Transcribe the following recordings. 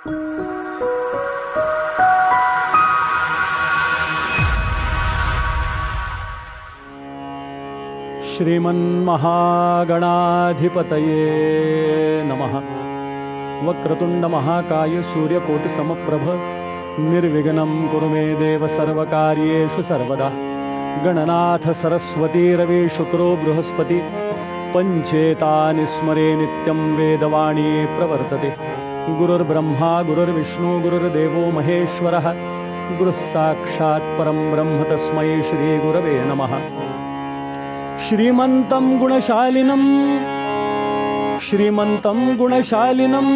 श्रीमन्महागणाधिपतये नमः। वक्रतुंड महाकाय सूर्यकोटिसमप्रभ निर्विघ्नं कुरु मे देव सर्वकार्येषु सर्वदा। गणनाथ सरस्वती रवि शुक्रो बृहस्पति पंचेतानि स्मरे नित्यं वेदवाणी प्रवर्तते। गुरुर्ब्रह्मा गुरुर्विष्णु गुरुर्देवो महेश्वरः गुरुः साक्षात् परं ब्रह्म तस्मै श्रीगुरवे नमः। श्रीमन्तं गुणशालिनं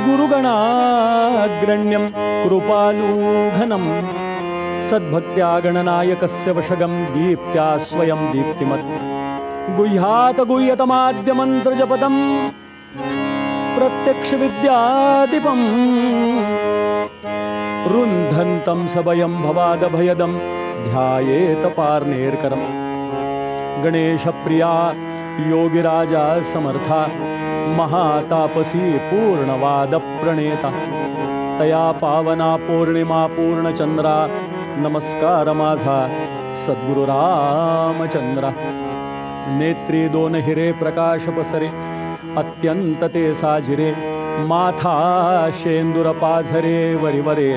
गुरुगणाग्रण्यं कृपालुघनं सद्भक्त्या गणनायकस्य वशगं दीप्त्या स्वयं दीप्तिमत् गुह्यात गुह्यतमाद्यमन्त्रजपदं प्रत्यक्षविद्यादीपं रुन्धन्तं सभयं भवादभयदं ध्यायेत पार्नेर्करम्। गणेशप्रिया योगिराजा समर्था महातापसी पूर्णवादप्रणेता तया पावना पौर्णिमा पूर्णचंद्रा नमस्कार माझा सद्गुरु रामचंद्रा। नेत्री दोन हिरे प्रकाश पसरे अत्यंत ते साजिरे माथा शेंदुर पाझरे वरिवरे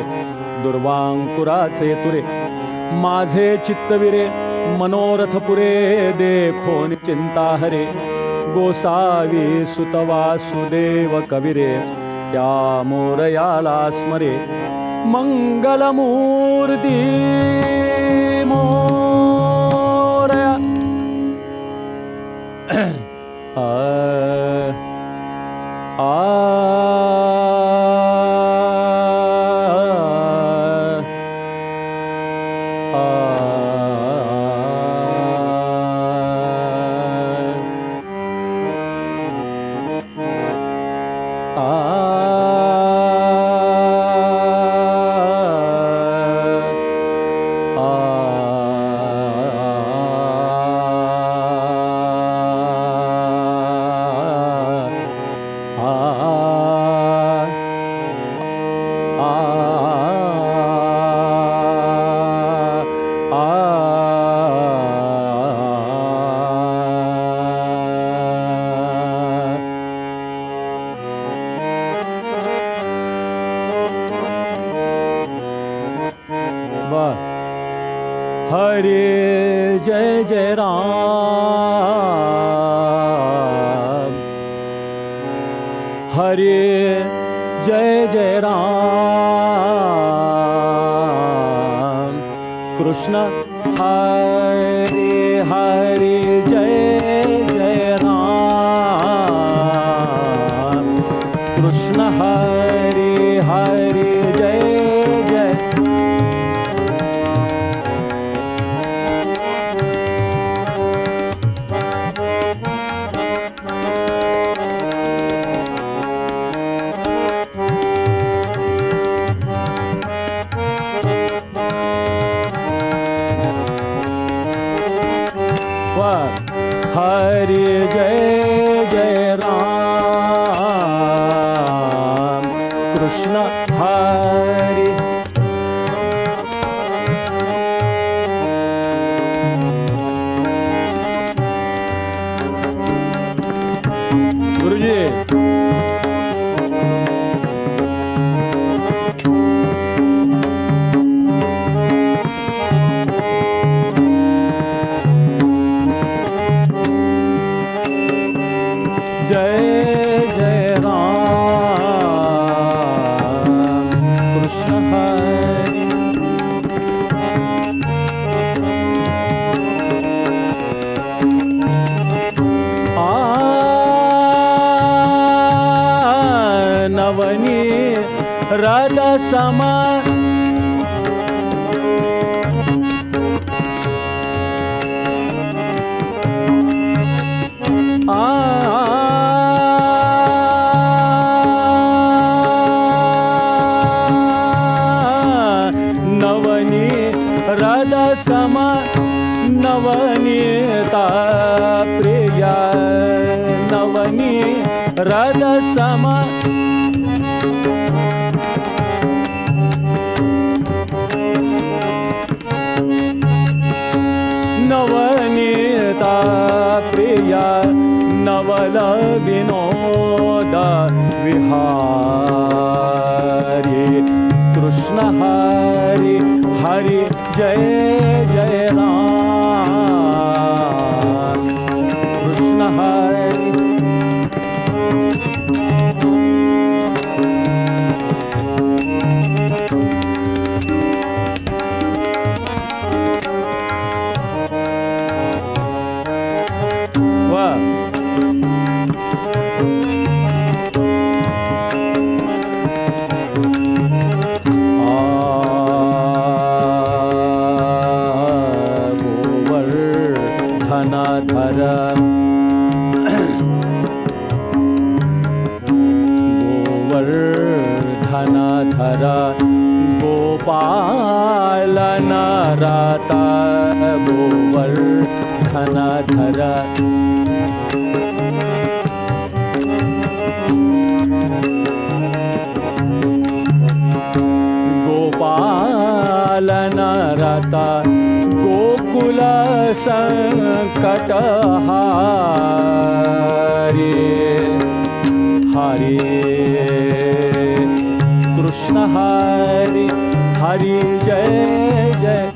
दुर्वांकुराचे तुरे माझे चित्तविरे मनोरथ पुरे देखोन चिंता हरे गोसावी सुत वासुदेव कविरे त्या मोरयाला स्मरे मंगलमूर्ती मोरया। हरे जय जय राम हरे जय जय राम कृष्ण हरे हरे जय जय राम कृष्ण हरे हरे जय जय हरे जय जय राम कृष्ण हरे गुरुजी जय जय राम कृष्ण हरे नवनी रद समा रद सम नवनीता प्रिया नवनी रद सम जय जय राम कृष्ण हरी गोवर्धनधर गोपालनरता गोवर्धनधर गोपालनरता गोकुल संकटहारी हरे कृष्ण हरे हरि जय जय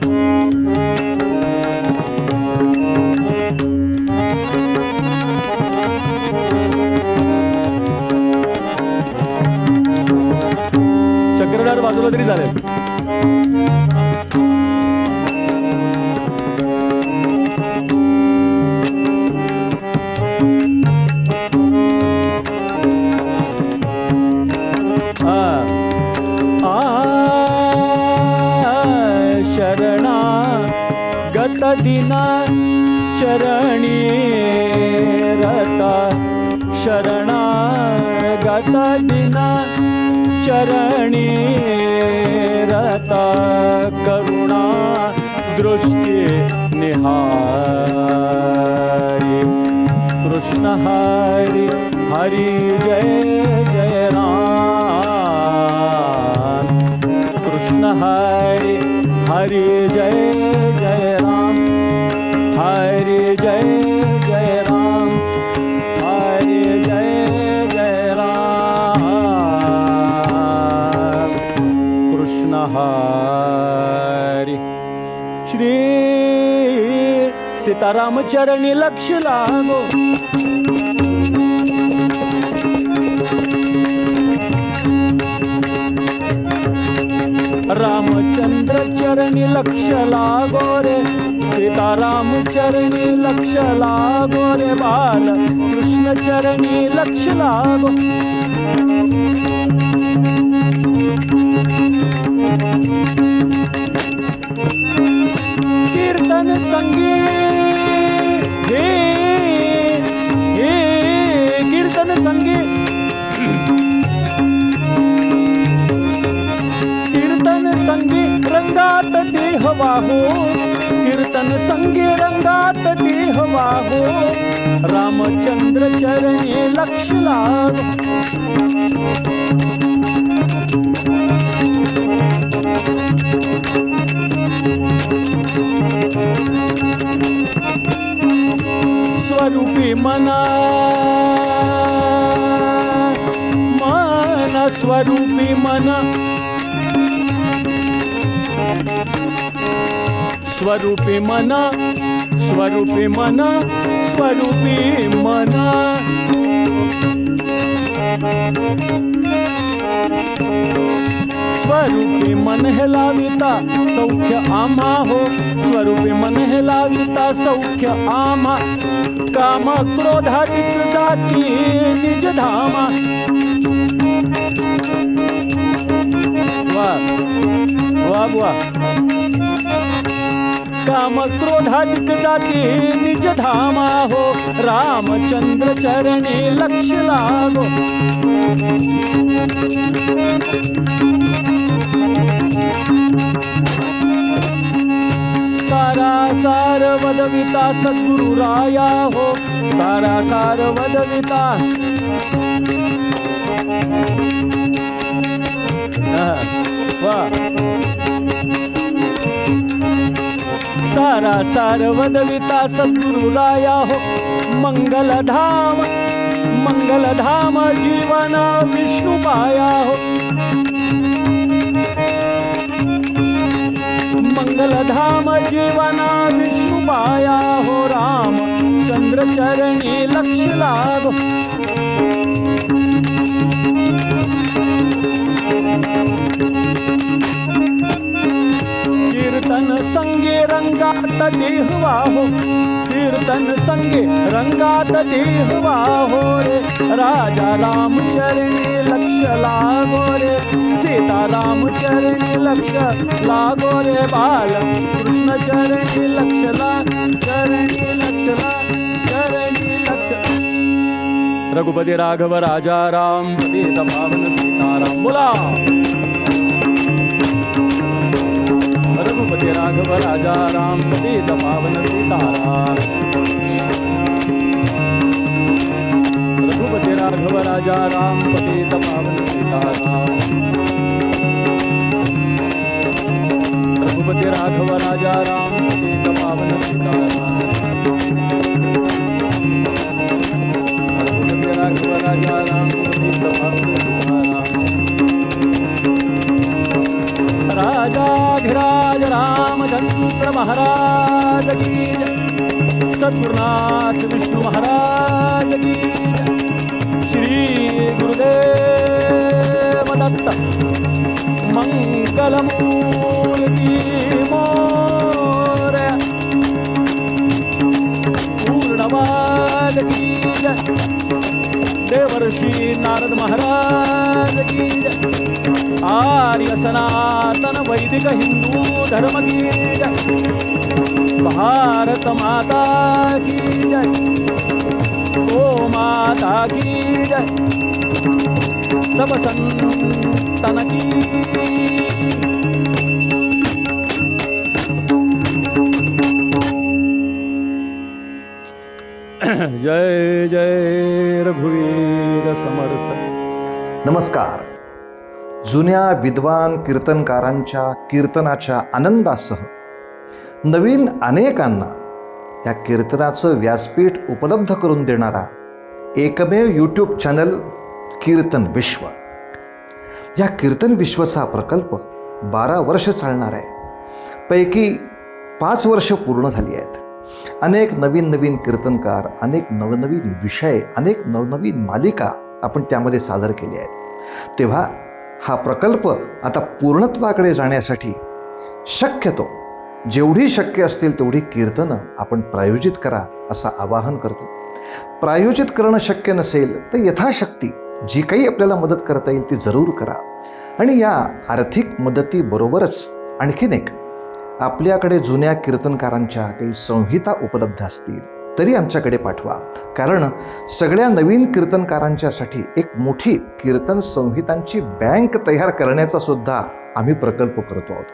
चक्रधार बाजूला तरी चालेल दिना चरणी रता शरणागत दिना चरणी रता करुणा दृष्टि निहारी कृष्ण हरि हरि जय जय राम कृष्ण हरि हरि जय जय राम हरि जय जय राम हरि जय जय राम कृष्ण हरि श्री सीताराम चरणी लक्ष लागो रामचंद्र चरणी लक्ष लागो रे सीताराम चरणी लक्ष लागो रे बाल कृष्ण चरणी लक्ष लागो कीर्तन संगीत हे कीर्तन संगीत संगी रंगात देह वाहो कीर्तन संगी रंगात देह वाहो रामचंद्र चरणी लक्ष लागो स्वरूपी मना मन स्वरूपी मना स्वरूपी मना स्वरूपी मना स्वरूपी मना स्वरूपी मन हे लाविता सौख्य आम्हा हो स्वरूपी मन हे लाविता सौख्य आम्हा काम क्रोधादिक जाती निज धामा वाह वाह वाह काम क्रोधादिक जाती निज धामा हो रामचंद्र चरणी लक्ष लागो सारा सार वदविता सद्गुरु राया हो सारा सार वदविता वाह सारा सार वदविता सद्गुरु राया हो मंगल धाम जीवन विष्णु पाया हो मंगल विठ्ठल धाम जीवना विष्णू पाया हो राम चंद्र चरणी लक्ष लागो कीर्तन संगे रंगात देह वाहो कीर्तन संगे रंगात देह वाहो रे राजा राम चरणी लक्ष लागो रे सीता राम चरणी लक्ष लागो रे बाल कृष्ण चरणी लक्ष चरणी लक्ष रघुपती राघव राजा राम पतित पावन सीताराम बोला रघुपती राघव राजा राम पतित पावन सीताराम रघुपती राघव राजा राम पतित पावन सीताराम रघुपती राघव राजा राम पतित पावन सीताराम रघुपती राघव राजा राम पतित पावन सीताराम राजाधिराज रामचंद्र महाराज की जय सद्गुरुनाथ विष्णु महाराज की जय श्री गुरुदेव दत्त मंगलमूर्ति मोरया पूर्णवाद की जय देवर्षि नारद महाराज की जय आर्य सनातन वैदिक हिंदू धर्म की जय भारत माता की जय गो माता की जय सब संतन की जय जय रघुवीर समर्थ। नमस्कार. जुन्या विद्वान कीर्तनकारांच्या कीर्तनाच्या आनंदासह नवीन अनेकांना या कीर्तनाचं व्यासपीठ उपलब्ध करून देणारा एकमेव यूट्यूब चॅनल कीर्तन विश्व. या कीर्तन विश्वचा प्रकल्प 12 वर्ष चालणार आहे. पैकी 5 वर्ष पूर्ण झाली आहेत. अनेक नवीन कीर्तनकार, अनेक नवनवीन विषय, अनेक नवनवीन मालिका आपण त्यामध्ये सादर केल्या आहेत. तेव्हा हा प्रकल्प आता पूर्णत्वाकडे जाण्यासाठी शक्यतो जेवढी शक्य असतील तेवढी कीर्तनं आपण प्रायोजित करा असं आवाहन करतो. प्रायोजित करणं शक्य नसेल तर यथाशक्ती जी काही आपल्याला मदत करता येईल ती जरूर करा. आणि या आर्थिक मदतीबरोबरच आणखीन एक, आपल्याकडे जुन्या कीर्तनकारांच्या काही संहिता उपलब्ध असतील तरी आमच्याकडे पाठवा. कारण सगळ्या नवीन कीर्तनकारांच्यासाठी एक मोठी कीर्तन संहितांची बँक तयार करण्याचा सुद्धा आम्ही प्रकल्प करतो आहोत.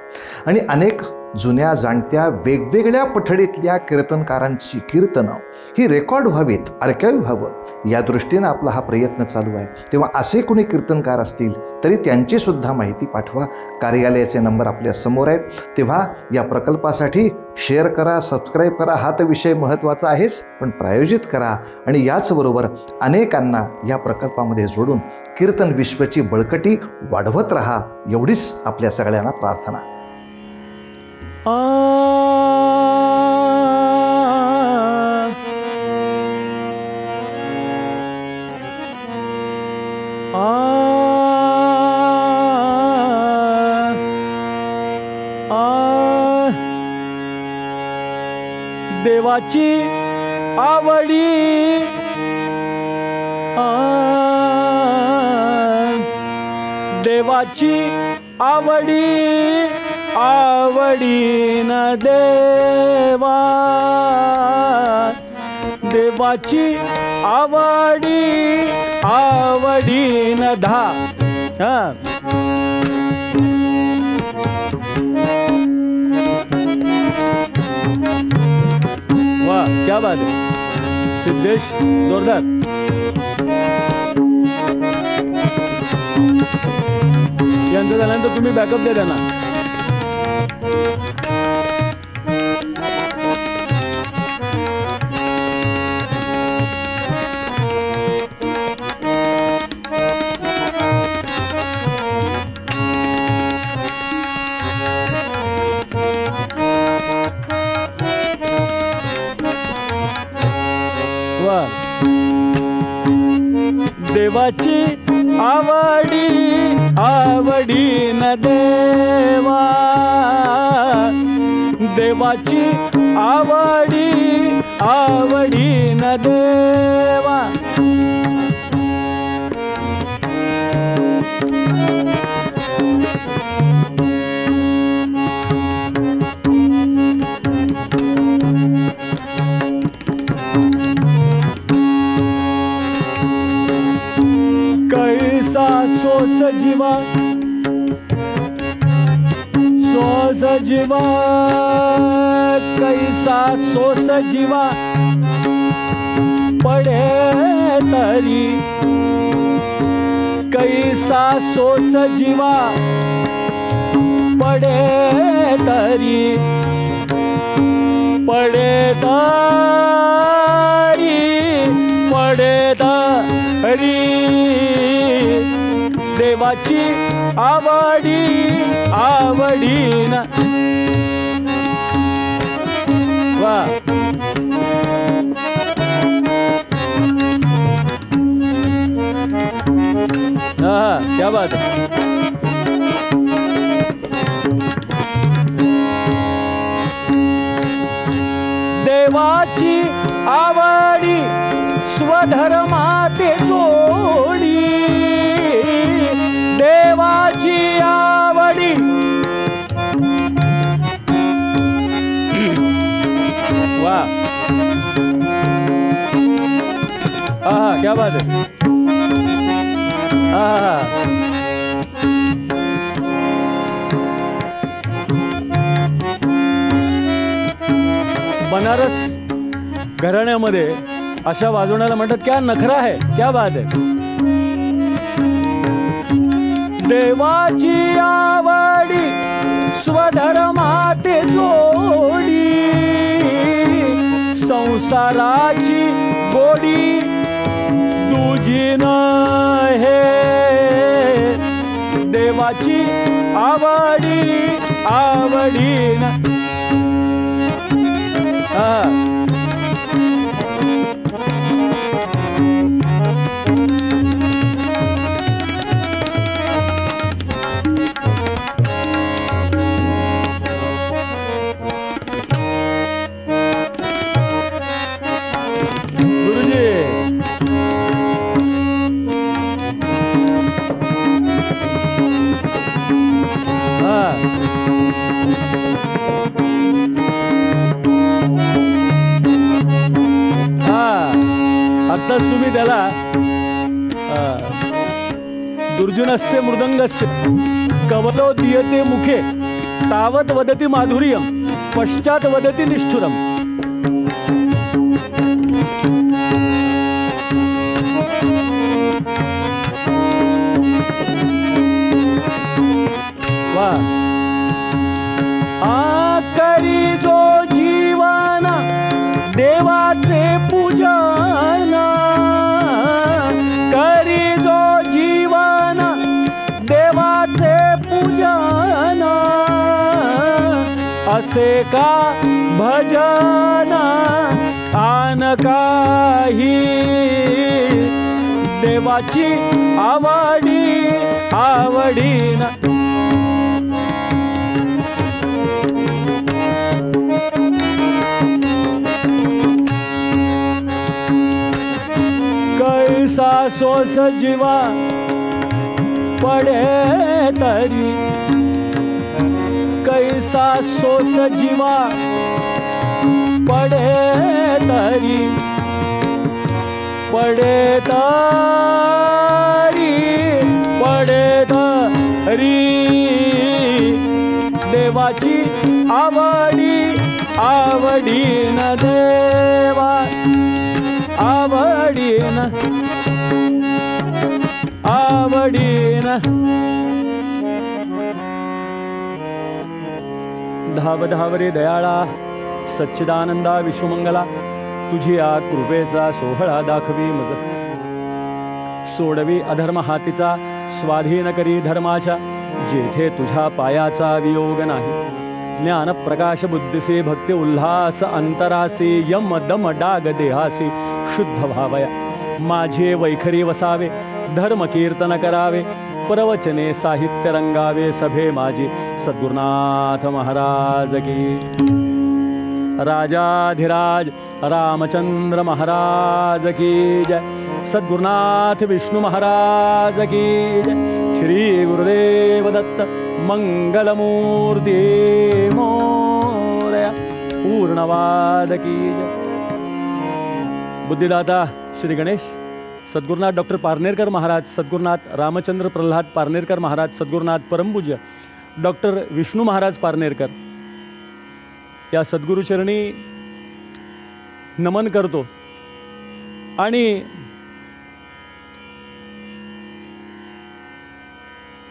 आणि अनेक जुन्या जाणत्या वेगवेगळ्या पठडीतल्या कीर्तनकारांची कीर्तनं ही रेकॉर्ड व्हावीत, आर्काईव्ह व्हावं या दृष्टीनं आपला हा प्रयत्न चालू आहे. तेव्हा असे कोणी कीर्तनकार असतील तरी त्यांची सुद्धा माहिती पाठवा. कार्यालयाचे नंबर आपल्या समोर आहेत. तेव्हा या प्रकल्पासाठी शेअर करा, सबस्क्राईब करा. हा तर विषय महत्त्वाचा आहेच, पण प्रायोजित करा आणि याचबरोबर अनेकांना या प्रकल्पामध्ये जोडून कीर्तन विश्वची बळकटी वाढवत राहा, एवढीच आपल्या सगळ्यांना प्रार्थना. देवाची आवडी देवाची आवडी आवडीन देवा देवाची आवडी आवडीन धा. वाह, क्या बात है सिद्धेश, जोरदार. यांचं झाल्यानंतर तुम्ही बॅकअप द्या त्यांना. देवाची आवडीन देवा, देवाची आवडीन देवा. कैसा सोस जीवा, सोस जीवा, कैसा सोस जीवा पडे तरी, कैसा सोस जीवा पडे तरी, पडे तरी, पडे तरी देवाची आवडीन. वा हा, क्या बात है. देवाची आवडी स्वधर्माते जोडी, देवाची आवडी वा आहा, क्या बात है. आहा, बनारस घराण्यामध्ये अशा वाजवण्याला म्हणतात क्या नखरा है, क्या बात है. देवाची आवडी स्वधर्माते जोडी, संसाराची गोडी तुझी हे, देवाची आवडीन. गुरुजी आत्ताच तुम्ही त्याला दुर्जुनस्य मृदंगस्य कवलो दीयते मुखे तावत वदति माधुर्यम पश्चात वदति निष्ठुरम. वा करी जो जीवन देवाचे पूजन, करी जो जीवन देवाचे पूजन, असे का भजन आन काही, देवाची आवडीन. कैसा सोस जीवा पडे तरी, कैसा सोस जीवा पडे तरी, पडे तरी, पडे तरी देवाची आवडीन देवा, आवडीन धाव धाव रे दयाळा सच्चिदानंदा विश्वमंगला, तुझी आ कृपेचा सोहळा दाखवी मज, सोडवी अधर्म हातीचा स्वाधीन करी धर्माच्या, जेथे तुझ्या पायाचा वियोग नाही. ज्ञान प्रकाश बुद्धीसे भक्ती उल्हास अंतरासे, यम दम डाग देहासे शुद्ध भावया. माझे वैखरी वसावे धर्म कीर्तन करावे, प्रवचने साहित्य रंगावे, सभे माझी सद्गुरुनाथ महाराज की. राजाधिराज रामचंद्र महाराज की जय. सद्गुरुनाथ विष्णु महाराज की जय. श्री गुरुदेव दत्त मंगलमूर्ती मोरया. पूर्णवाद की जय. बुद्धिदाता श्री गणेश सद्गुरुनाथ डॉक्टर पारनेरकर महाराज, सद्गुरुनाथ रामचंद्र प्रल्हाद पारनेरकर महाराज, सद्गुरुनाथ परमपूज्य डॉक्टर विष्णू महाराज पारनेरकर या सद्गुरुचरणी नमन करतो. आणि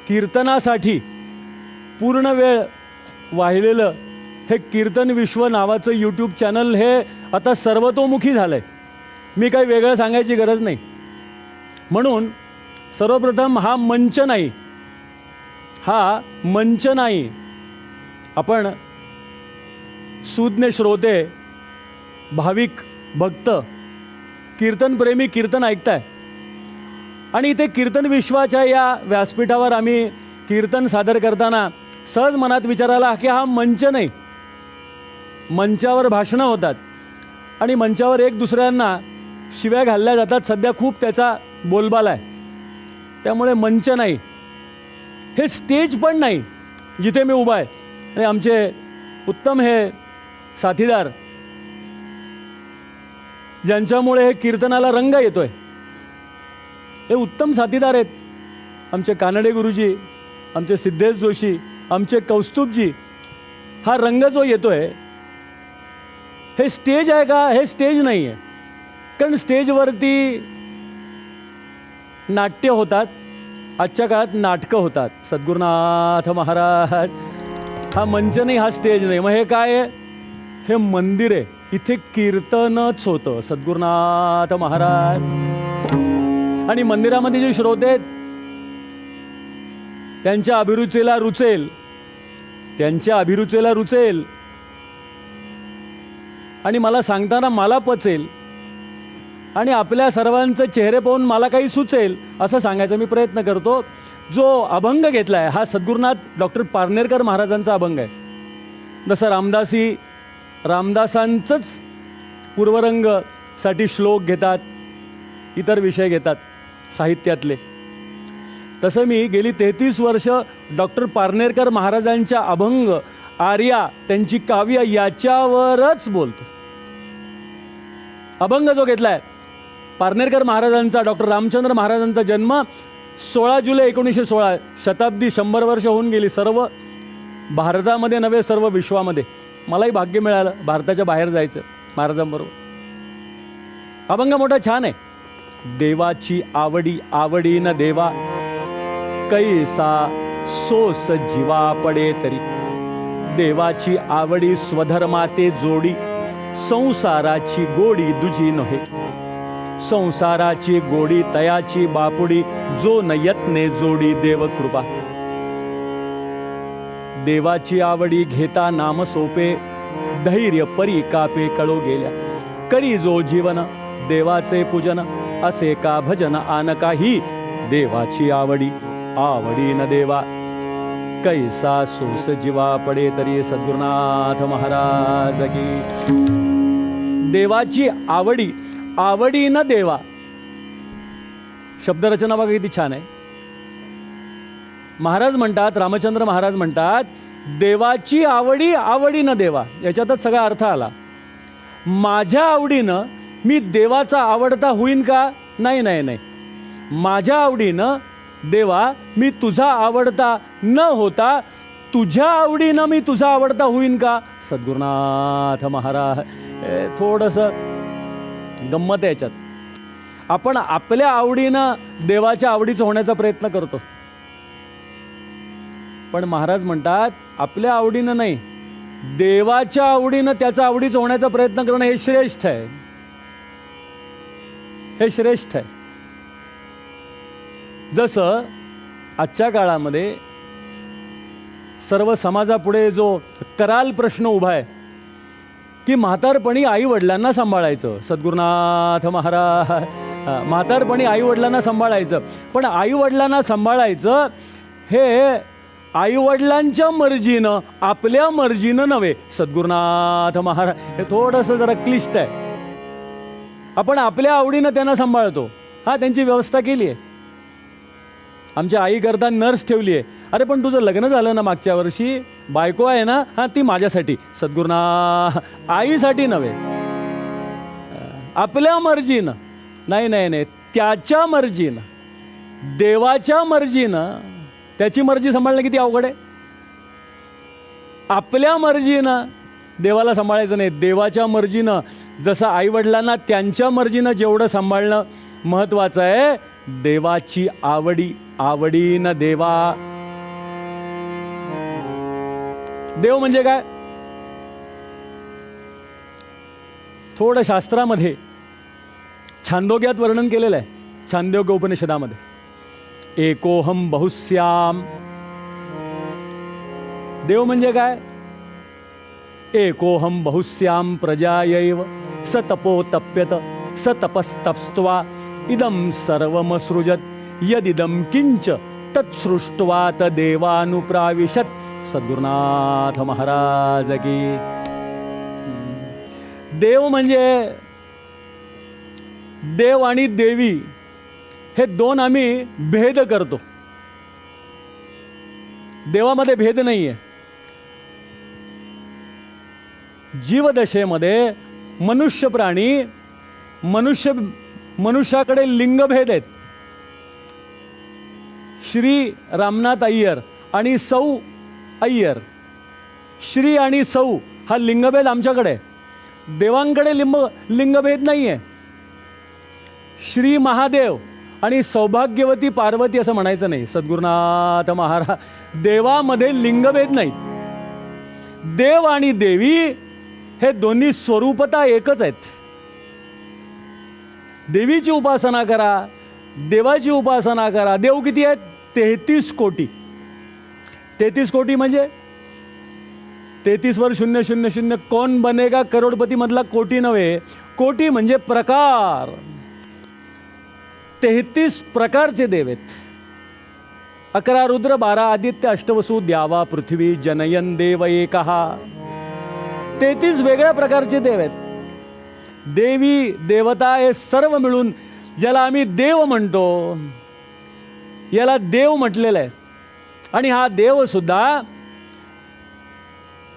कीर्तनासाठी पूर्ण वेळ वाहिलेलं हे कीर्तन विश्व नावाचं यूट्यूब चॅनल हे आता सर्वतोमुखी झालं आहे. मी काही वेगळं सांगायची गरज नाही. म्हणून सर्वप्रथम हा मंच नाही, हा मंच नाही. आपण सुज्ञ श्रोते, भाविक भक्त, कीर्तनप्रेमी कीर्तन ऐकताय. आणि इथे कीर्तन विश्वाच्या या व्यासपीठावर आम्ही कीर्तन सादर करताना सहज मनात विचार आला की हा मंच नाही. मंचावर भाषणं होतात आणि मंचावर एक दुसऱ्यांना शिव्या घालल्या जातात. सध्या खूप त्याचा बोलबाला आहे. त्यामुळे मंच नाही, हे स्टेज पण नाही जिथे मी उभा आहे. आणि आमचे उत्तम हे साथीदार ज्यांच्यामुळे हे कीर्तनाला रंग येतोय, हे उत्तम साथीदार आहेत. आमचे कानडे गुरुजी, आमचे सिद्धेश जोशी, आमचे कौस्तुभजी. हा रंग जो येतोय हे स्टेज आहे का? हे स्टेज नाही आहे. कारण स्टेजवरती नाट्य होतात, आजच्या काळात नाटकं होतात. सद्गुरुनाथ महाराज हा मंच नाही, हा स्टेज नाही. मग हे काय आहे? हे मंदिर आहे. इथे कीर्तनच होतं. सद्गुरुनाथ महाराज. आणि मंदिरामध्ये जे श्रोते आहेत त्यांच्या अभिरुचीला रुचेल, त्यांच्या अभिरुचीला रुचेल आणि मला सांगताना मला पचेल आणि आपल्या सर्वांचे चेहरे पाहून मला काही सुचेल असं सांगायचा मी प्रयत्न करतो. जो अभंग घेतला आहे हा सद्गुरुनाथ डॉक्टर पारनेरकर महाराजांचा अभंग आहे. जसं रामदासांचंच पूर्वरंगसाठी श्लोक घेतात, इतर विषय घेतात साहित्यातले, तसं मी गेली 33 वर्ष डॉक्टर पारनेरकर महाराजांच्या अभंग, आर्या, त्यांची काव्य याच्यावरच बोलतो. अभंग जो घेतला आहे पारनेरकर महाराजांचा, डॉक्टर रामचंद्र महाराजांचा जन्म 16 जुलै 1916, शताब्दी 100 वर्ष होऊन गेली. सर्व भारतामध्ये नव्हे, सर्व विश्वामध्ये. मलाही भाग्य मिळालं भारताच्या बाहेर जायचं महाराजांबरोबर. अभंग मोठा छान आहे. देवाची आवडी आवडी न देवा, कैसा सोस जीवा पडे तरी. देवाची आवडी स्वधर्माते जोडी, संसाराची गोडी दुजी नव्हे. संसाराची गोडी तयाची बापुडी, जो न यत्ने जोडी देव कृपा. देवाची आवडी घेता नाम सोपे, धैर्य परी कापे कळो गेल्या. करी जो जीवन देवाचे पूजन, असे का भजन आन काही. देवाची आवडी आवडी न देवा, कैसा सोस जीवा पडे तरी. सद्गुरुनाथ महाराज की. देवाची आवडी आवडी न देवा. शब्दरचना बघा किती छान आहे. महाराज म्हणतात, रामचंद्र महाराज म्हणतात, देवाची आवडी आवडी न देवा. याच्यातच सगळा अर्थ आला. माझ्या आवडीनं मी देवाचा आवडता होईन का? नाही नाही नाही. माझ्या आवडीनं देवा मी तुझा आवडता न होता तुझ्या आवडीनं मी तुझा आवडता होईन का? सद्गुरुनाथ महाराज. थोडंसं गंमत आहे याच्यात. आपण आपल्या आवडीनं देवाच्या आवडीचं होण्याचा प्रयत्न करतो, पण महाराज म्हणतात आपल्या आवडीनं नाही, देवाच्या आवडीनं त्याच्या आवडीचं होण्याचा प्रयत्न करणं हे श्रेष्ठ आहे. हे श्रेष्ठ आहे. जसं आजच्या काळामध्ये सर्व समाजापुढे जो कराल प्रश्न उभा आहे की म्हातारपणी आई वडिलांना सांभाळायचं. सद्गुरुनाथ महाराज. म्हातारपणी आईवडिलांना सांभाळायचं, पण आईवडिलांना सांभाळायचं हे आईवडिलांच्या मर्जीनं, आपल्या मर्जीनं नव्हे. सद्गुरुनाथ महाराज, हे थोडंसं जरा क्लिष्ट आहे. आपण आपल्या आवडीनं त्यांना सांभाळतो. त्यांची व्यवस्था केली आहे. आमच्या आईकरता नर्स ठेवली आहे. अरे पण तुझं लग्न झालं ना मागच्या वर्षी, बायको आहे ना, ती माझ्यासाठी. सद्गुरुनाथ, आईसाठी नव्हे, आपल्या मर्जीनं. नाही नाही नाही, त्याच्या मर्जीनं, देवाच्या मर्जीनं. त्याची मर्जी सांभाळणं किती अवघड आहे. आपल्या मर्जीनं देवाला सांभाळायचं नाही, देवाच्या मर्जीनं. जसं आईवडिलांना त्यांच्या मर्जीनं जेवढं सांभाळणं महत्त्वाचं आहे, देवाची आवडीनं देवा. देव म्हणजे काय? थोडं शास्त्रामध्ये छांदोग्यात वर्णन केलेलं आहे. छांदोग्य उपनिषदामध्ये एकोहम बहुश्याम. देव म्हणजे काय? एकोहम बहुश्याम प्रजायैव स तपो तप्यत स तपस्तप्स्त्वा इदं सर्वमसृजत यदिदं किंच तत्सृष्ट्वा तदेवानुप्राविशत. सद्गुरुनाथ महाराज की. देव म्हणजे, देव आणि देवी हे दोन आम्ही भेद करतो. देवामध्ये भेद नाही आहे. जीवदशेमध्ये मनुष्य प्राणी, मनुष्याकडे लिंगभेद आहेत. श्री रामनाथ अय्यर आणि सौ अय्यर, श्री आणि सौ हा लिंगभेद आमच्याकडे. देवांकडे लिंगभेद नाही आहे. श्री महादेव आणि सौभाग्यवती पार्वती असं म्हणायचं नाही. सद्गुरुनाथ महाराज, देवामध्ये लिंगभेद नाहीत. देव आणि देवी हे दोन्ही स्वरूपता एकच आहेत. देवीची उपासना करा, देवाची उपासना करा. देव किती आहेत? 33 कोटी. 33 कोटी म्हणजे 33 वर 000. कौन बनेगा करोडपती मधला कोटी नव्हे. कोटी म्हणजे प्रकार. 33 प्रकारचे देव आहेत. 11 रुद्र, 12 आदित्य, अष्टवसु, द्यावा पृथ्वी, जनयन देव एकहा. 33 वेगळ्या प्रकारचे देव आहेत. देवी देवता हे सर्व मिळून ज्याला आम्ही देव म्हणतो, याला देव म्हटलेलं आहे. आणि हा देव सुद्धा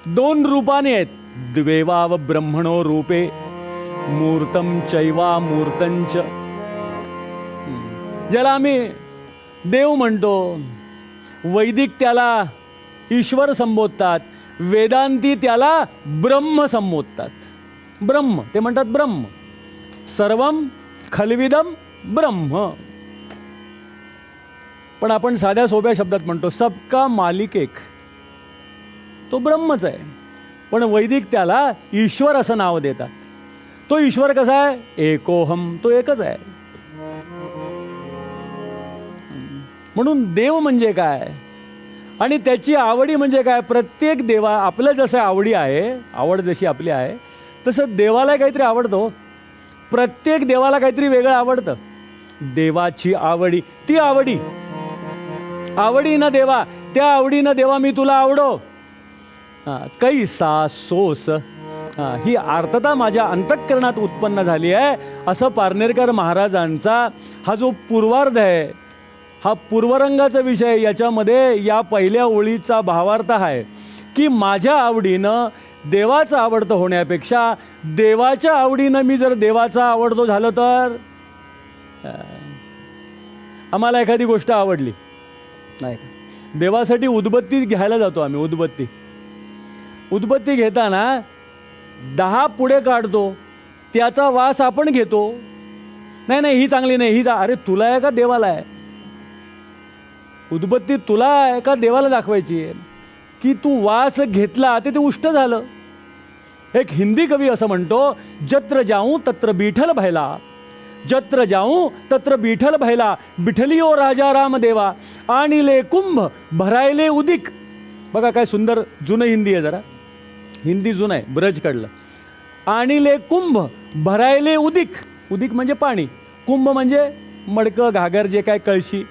2 रूपाने आहेत. द्वेवाव ब्रह्मणो रूपे मूर्तम चैवा मूर्तंच. ज्याला आम्ही देव म्हणतो, वैदिक त्याला ईश्वर संबोधतात, वेदांती त्याला ब्रह्म संबोधतात. ब्रह्म ते म्हणतात ब्रह्म. सर्वम खलविदम ब्रह्म. पण आपण साध्या सोप्या शब्दात म्हणतो सबका मालिक एक, तो ब्रह्मच आहे. पण वैदिक त्याला ईश्वर असं नाव देतात. तो ईश्वर कसा आहे? एकोहम, तो एकच आहे. म्हणून देव म्हणजे काय आणि त्याची आवडी म्हणजे काय? प्रत्येक देवा आपलं जसं आवडी आहे, आवड जशी आपली आहे तसं देवाला काहीतरी आवडतो. प्रत्येक देवाला काहीतरी वेगळं आवडतं. देवाची आवडी, ती आवडीनं देवा, त्या आवडीनं देवा मी तुला आवडो. कैसा सोस, ही आर्तता माझ्या अंतःकरणात उत्पन्न झाली आहे. असं पारनेरकर महाराजांचा हा जो पूर्वार्ध आहे, हा पूर्वरंगाचा विषय. याच्यामध्ये या पहिल्या ओळीचा भावार्थ आहे की माझ्या आवडीनं देवाचं आवडतं होण्यापेक्षा देवाच्या आवडीनं मी जर देवाचा आवडतो झालं तर. आम्हाला एखादी गोष्ट आवडली नाही, देवासाठी उदबत्ती घ्यायला जातो आम्ही. उदबत्ती घेताना 10 पुढे काढतो, त्याचा वास आपण घेतो. नाही ही चांगली नाही, ही अरे तुला आहे का देवाला आहे? उदबत्ती तुला आहे का देवाला दाखवायची आहे? की तू वास घेतला ते उष्ट झालं. एक हिंदी कवी असं म्हणतो, जत्र जाऊं तत्र बिठल भैला, जत्र जाऊं तत्र बिठल भैला, बिठलियो राजा रामदेवा, आणिले कुंभ भरायले उदिक. बघा काय सुंदर जुनं हिंदी आहे. जरा हिंदी जुनं आहे, ब्रज कडलं. आणिले कुंभ भरायले उदिक. उदिक म्हणजे पाणी. कुंभ म्हणजे मडकं, घागर, जे काय कळशी.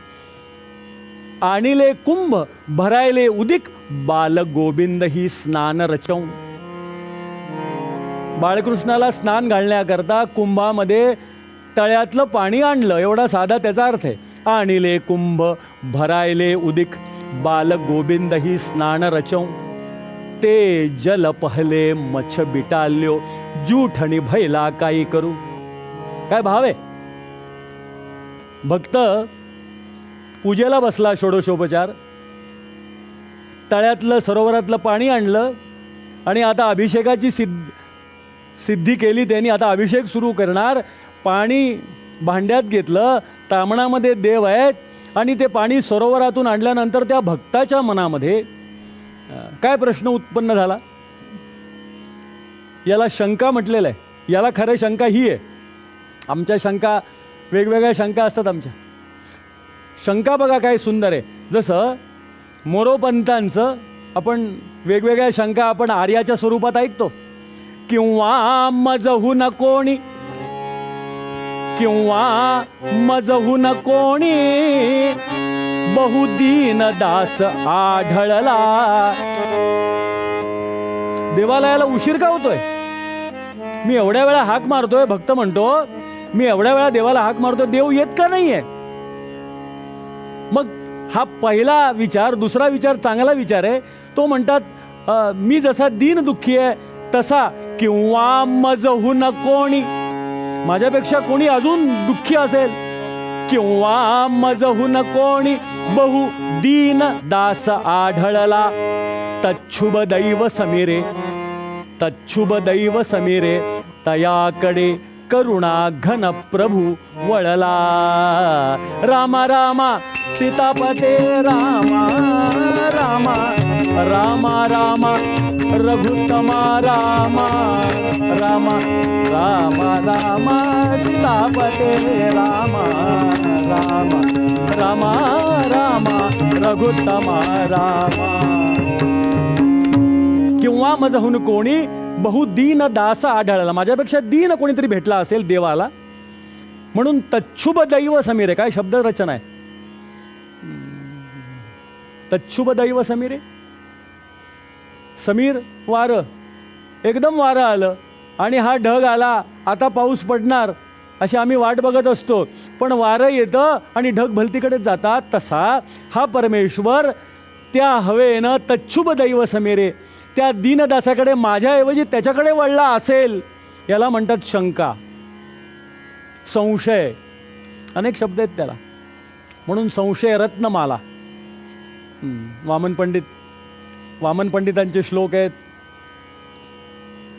आणिले कुंभ भरायले उदिक बाल गोविंद ही स्नान रचवून. बाळकृष्णाला स्नान घालण्याकरता कुंभामध्ये तळ्यातलं पाणी आणलं, एवढा साधा त्याचा अर्थ आहे. आणिले कुंभ भरायले उदिक बाल गोविंद ही स्नान रचवून. ते जल पहले मच्छ बिटाल्यो जूठणी भैला काही करू. काय भाव आहे. भक्त पूजेला बसला, षोडशोपचार, तळ्यातलं सरोवरातलं पाणी आणलं आणि आता अभिषेकाची सिद्धी केली त्यांनी. आता अभिषेक सुरू करणार. पाणी भांड्यात घेतलं, तामणामध्ये देव आहेत आणि ते पाणी सरोवरातून आणल्यानंतर त्या भक्ताच्या मनामध्ये काय प्रश्न उत्पन्न झाला. याला शंका म्हटलेलं आहे. याला खरं शंका ही आहे. आमच्या शंका वेगवेगळ्या शंका असतात आमच्या. शंका बघा काय सुंदर आहे. जसं मोरोपंतांचं आपण वेगवेगळ्या शंका आपण आर्याच्या स्वरूपात ऐकतो. किंवा मजहू न कोणी, किंवा मजहू न कोणी बहुदीन दास आढळला. देवालयाला उशीर का होतोय. मी एवढ्या वेळा हाक मारतोय, भक्त म्हणतो मी एवढ्या वेळा देवाला हाक मारतोय, देव येत का नाहीये. मग हा पहिला विचार. दुसरा विचार चांगला विचार आहे. तो म्हणतात मी जसा दीन दुःखी आहे तसा किंवा मजहू न कोणी, माझ्यापेक्षा कोणी अजून दुःखी असेल. किंवा मजहू न कोणी बहु दीन दास आढळला. तच्छुभ दैव समीरे, तच्छुभ दैव समीरे तयाकडे करुणा घन प्रभू वळला. रामा रामा सीतापते रामा रामा रामा रामा रघुत्तमा रामा रामा रामा रामा सीतापते रामा रामा रामा रामा रघुत्तमा रामा. किंवा मजहून कोणी बहुदीन दास आढळला, माझ्यापेक्षा दीन कोणीतरी भेटला असेल देवाला म्हणून. तच्छुभ दैव समीरे, काय शब्द रचना आहे. तच्छुभ दैव समीरे, समीर वारं, एकदम वारं आलं आणि हा ढग आला, आता पाऊस पडणार अशी आम्ही वाट बघत असतो. पण वारं येतं आणि ढग भलतीकडेच जातात. तसा हा परमेश्वर त्या हवेनं तच्छुभ दैव समीरे, त्या दीनदासाकडे माझ्याऐवजी त्याच्याकडे वळला असेल. याला म्हणतात शंका, संशय. अनेक शब्द आहेत त्याला. म्हणून संशय रत्नमाला. वामन पंडितांचे श्लोक आहेत,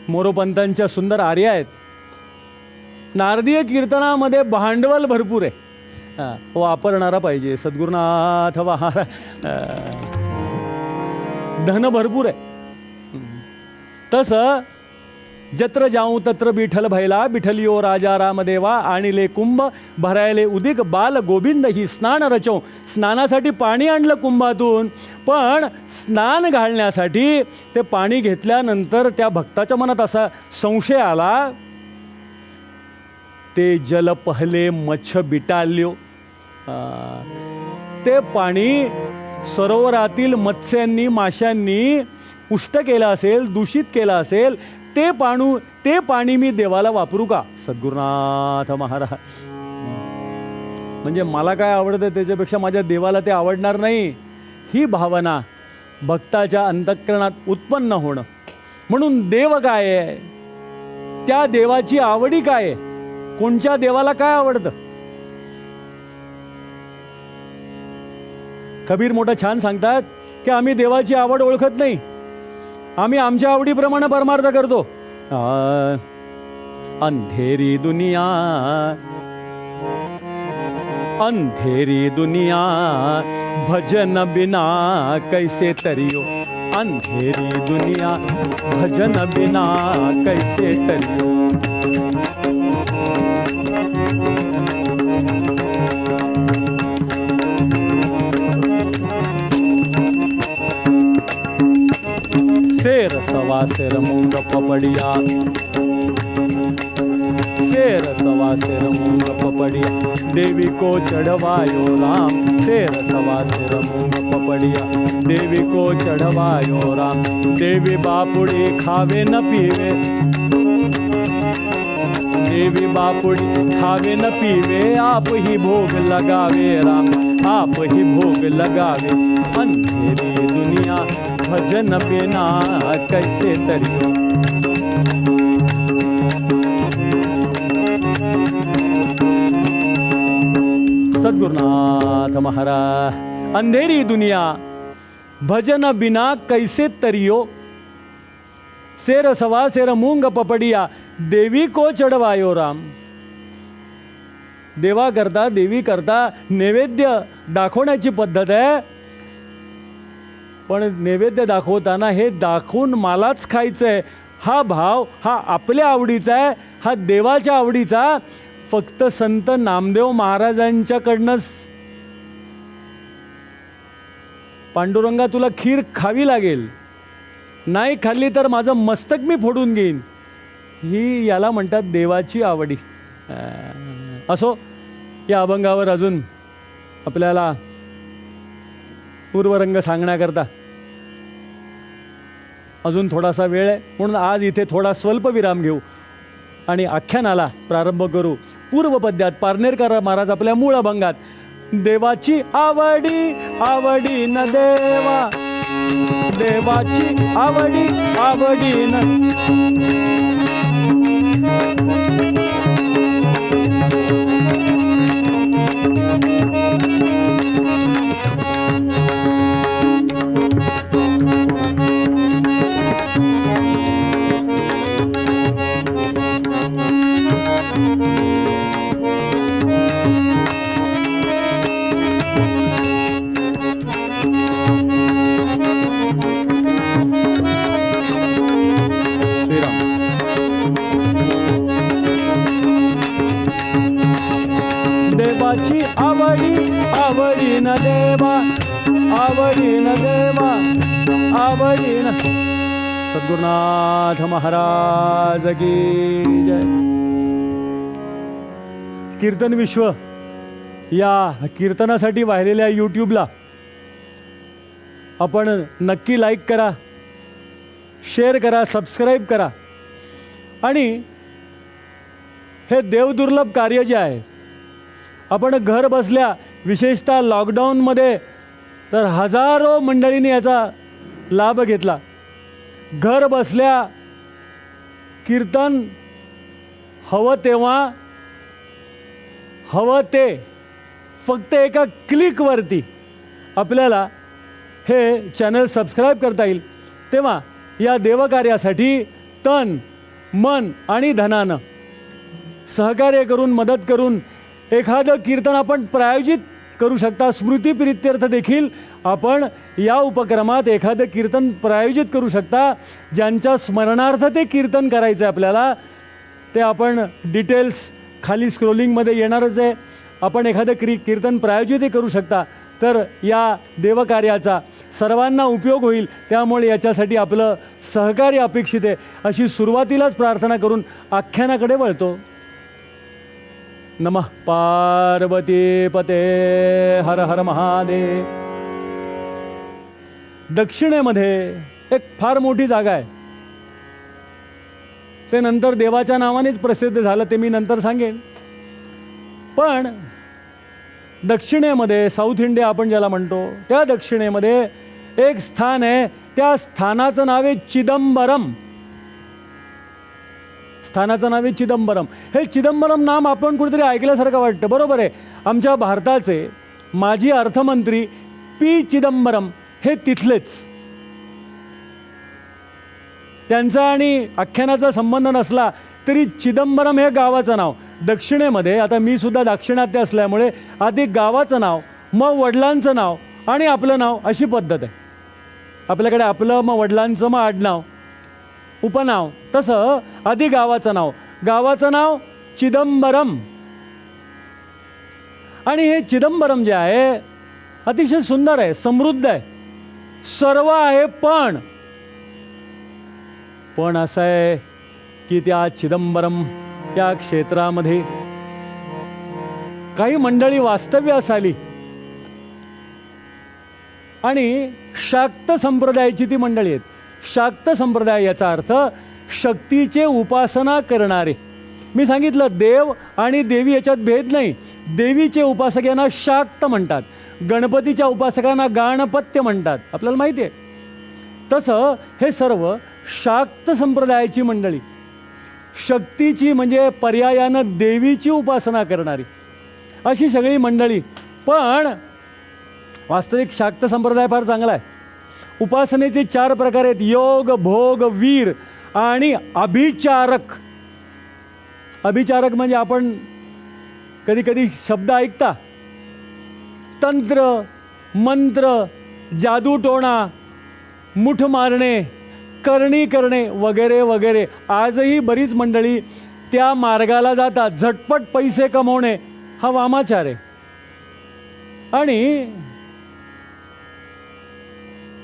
मोरोपंतांच्या सुंदर आर्या आहेत. नारदीय कीर्तनामध्ये भांडवल भरपूर आहे, वापरणारा पाहिजे. सद्गुरुनाथ धन भरपूर आहे. तसं जत्र जाऊ तत्र बिठल भैला, बिठलियो राजा रामदेवा. आणिले कुंभ भरायले उदिक बाल गोविंद ही स्नान रचव. स्नानासाठी पाणी आणलं कुंभातून, पण स्नान घालण्यासाठी ते पाणी घेतल्यानंतर त्या भक्ताच्या मनात असा संशय आला. ते जल पहले मच्छ बिटाल्यो, ते पाणी सरोवरातील मत्स्यांनी माशांनी उष्ट केलं असेल, दूषित केलं असेल. ते पाणी मी देवाला वापरू का. सद्गुरुनाथ महाराज म्हणजे मला काय आवडतं त्याच्यापेक्षा माझ्या देवाला ते आवडणार नाही, ही भावना भक्ताच्या अंतःकरणात उत्पन्न होणं. म्हणून देव काय आहे, त्या देवाची आवडी काय आहे, कोणत्या देवाला काय आवडतं. कबीर मोठा छान सांगतात की आम्ही देवाची आवड ओळखत नाही, आम्ही आमच्या आवडीप्रमाणे परमार्थ करतो. अंधेरी दुनिया, अंधेरी दुनिया भजन बिना कैसे तरियो. अंधेरी दुनिया भजन बिना कैसे तरियो. शेर सवा शेर मुंग पपड़िया, शेर सवा शेर मूंग पपड़िया देवी को चढ़वायो राम। शेर सवा शेर मूंग पपड़िया देवी को चढ़वायो राम। देवी बापुड़ी खावे न पीवे, देवी बापुड़ी खावे न पीवे, आप ही भोग लगावे राम, आप ही भोग लगावे। अंधेरी दुनिया भजन बिना कैसे तरियो। सद्गुरुनाथ महाराज। अंधेरी दुनिया भजन बिना कैसे तरियो। शेर सवा शेर मूंग पपड़िया देवी को चढ़वायो राम। देवा करता देवी करता नैवेद्य दाखवण्याची पद्धत आहे, पण नैवेद्य दाखवताना हे दाखवून मलाच खायचंय हा भाव हा आपल्या आवडीचा आहे, हा देवाच्या आवडीचा। फक्त संत नामदेव महाराजांच्याकडनंच पांडुरंगा तुला खीर खावी लागेल, नाही खाल्ली तर माझं मस्तक मी फोडून घेईन, ही याला म्हणतात देवाची आवडी। असो, या अभंगावर अजून आपल्याला पूर्वरंग सांगण्याकरता अजून थोडासा वेळ आहे, म्हणून आज इथे थोडा स्वल्प विराम घेऊ आणि आख्यानाला प्रारंभ करू। पूर्वपद्यात पारनेरकर महाराज आपल्या मूळ अभंगात देवाची आवडी आवडी न देवा, देवाची आवडी आवडी न देवाची आवडी आवडी न देवा, आवडी न देवा, आवडी न। सद्गुरुनाथ महाराज की जय। कीर्तन विश्व या कीर्तनासाठी वाहिलेल्या यूट्यूबला आपण नक्की लाईक करा, शेअर करा, सबस्क्राईब करा आणि हे देवदुर्लभ कार्य जे आहे आपण घर बसल्या, विशेषतः लॉकडाऊनमध्ये तर हजारो मंडळींनी याचा लाभ घेतला। घर बसल्या कीर्तन हवं तेव्हा हवं ते फक्त एका क्लिकवरती आपल्याला हे चॅनल सबस्क्राईब करता येईल। तेव्हा या देवकार्यासाठी तन मन आणि धनानं सहकार्य करून मदत करून एखादं कीर्तन आपण प्रायोजित करू शकता। स्मृतिप्रीत्यर्थ देखील आपण या उपक्रमात एखादं कीर्तन प्रायोजित करू शकता। ज्यांच्या स्मरणार्थ ते कीर्तन करायचं आहे आपल्याला, ते आपण डिटेल्स खाली स्क्रोलिंगमध्ये येणारच आहे। आपण एखादं कीर्तन प्रायोजितही करू शकता, तर या देवकार्याचा सर्वांना उपयोग होईल। त्यामुळे याच्यासाठी आपलं सहकार्य अपेक्षित आहे, अशी सुरुवातीलाच प्रार्थना करून आख्यानाकडे वळतो। नमः पार्वती पते हर हर महादेव। दक्षिणेमध्ये एक फार मोठी जागा आहे, ते नंतर देवाच्या नावानेच प्रसिद्ध झालं, ते मी नंतर सांगेन। पण दक्षिणेमध्ये साऊथ इंडिया आपण ज्याला म्हणतो, त्या दक्षिणेमध्ये एक स्थान आहे, त्या स्थानाचं नाव आहे चिदंबरम। स्थानाचं नाव आहे चिदंबरम। हे चिदंबरम नाम आपण कुठेतरी ऐकल्यासारखं वाटतं, बरोबर आहे। आमच्या भारताचे माजी अर्थमंत्री पी चिदंबरम हे तिथलेच। त्यांचा आणि आख्यानाचा संबंध नसला तरी चिदंबरम हे गावाचं नाव दक्षिणेमध्ये, आता मी सुद्धा दाक्षिणात्य असल्यामुळे आधी गावाचं नाव, मग वडिलांचं नाव आणि आपलं नाव, अशी पद्धत आहे आपल्याकडे। आपलं मग वडिलांचं मग आडनाव उपनाव, तसं आधी गावाचं नाव, गावाचं नाव चिदंबरम। आणि हे चिदंबरम जे आहे अतिशय सुंदर आहे, समृद्ध आहे, सर्व आहे। पण असं आहे की त्या चिदंबरम या क्षेत्रामध्ये काही मंडळी वास्तव्यास आली आणि शाक्त संप्रदायाची ती मंडळी आहेत. शाक्त संप्रदाय याचा अर्थ शक्तीचे उपासना करणारे. मी सांगितलं देव आणि देवी याच्यात भेद नाही. देवीचे उपासक यांना शाक्त म्हणतात, गणपतीच्या उपासकांना गाणपत्य म्हणतात, आपल्याला माहिती आहे. तसं हे सर्व शाक्त संप्रदायाची मंडळी, शक्तीची म्हणजे पर्यायानं देवीची उपासना करणारी अशी सगळी मंडळी. पण वास्तविक शाक्त संप्रदाय फार चांगला आहे. उपासनेचे 4 प्रकार आहेत: योग, भोग, वीर आणि अभिचारक. अभिचारक म्हणजे आपण कधी कधी शब्द ऐकता, तंत्र, मंत्र, जादूटोणा, मुठ मारणे, करणी करणे वगैरे वगैरे. आजही बरीच मंडळी त्या मार्गाला जातात. झटपट पैसे कमवणे हा वामाचार आहे आणि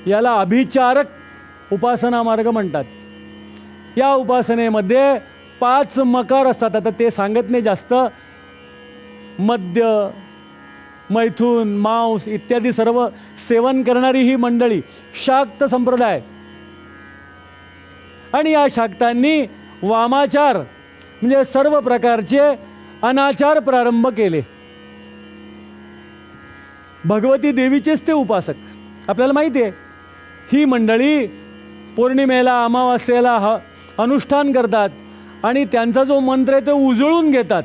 याला अभिचारक उपासना मार्ग म्हणतात. या उपासनेमध्ये 5 मकार असतात. आता ते सांगत नाही जास्त. मद्य, मैथून, मांस इत्यादी सर्व सेवन करणारी ही मंडळी शाक्त संप्रदाय. आणि या शाक्तांनी वामाचार म्हणजे सर्व प्रकारचे अनाचार प्रारंभ केले. भगवती देवीचेच ते उपासक. आपल्याला माहिती आहे ही मंडळी पौर्णिमेला, अमावास्येला अनुष्ठान करतात आणि त्यांचा जो मंत्र आहे तो उजळून घेतात.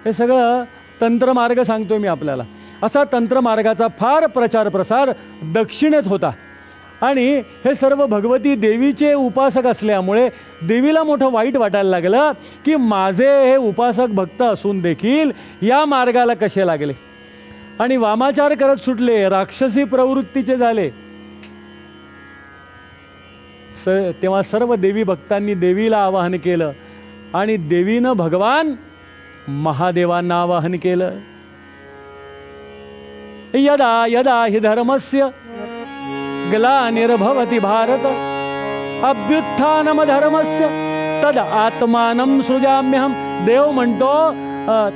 हे सगळं तंत्रमार्ग सांगतोय मी आपल्याला. असा तंत्रमार्गाचा फार प्रचार प्रसार दक्षिणेत होता आणि हे सर्व भगवती देवीचे उपासक असल्यामुळे देवीला मोठं वाईट वाटायला लागलं की माझे हे उपासक भक्त असून देखील या मार्गाला कसे लागले आणि वामाचार करत सुटले, राक्षसी प्रवृत्तीचे झाले. तेव्हा सर्व देवी भक्तांनी देवीला आवाहन केलं आणि देवीनं भगवान महादेवांना आवाहन केलं. यदा यदा हि धर्मस्य ग्लानिर्भवति भारत अभ्युत्थानम धर्मस्य तद आत्मानं सृजाम्यहम. देव म्हणतो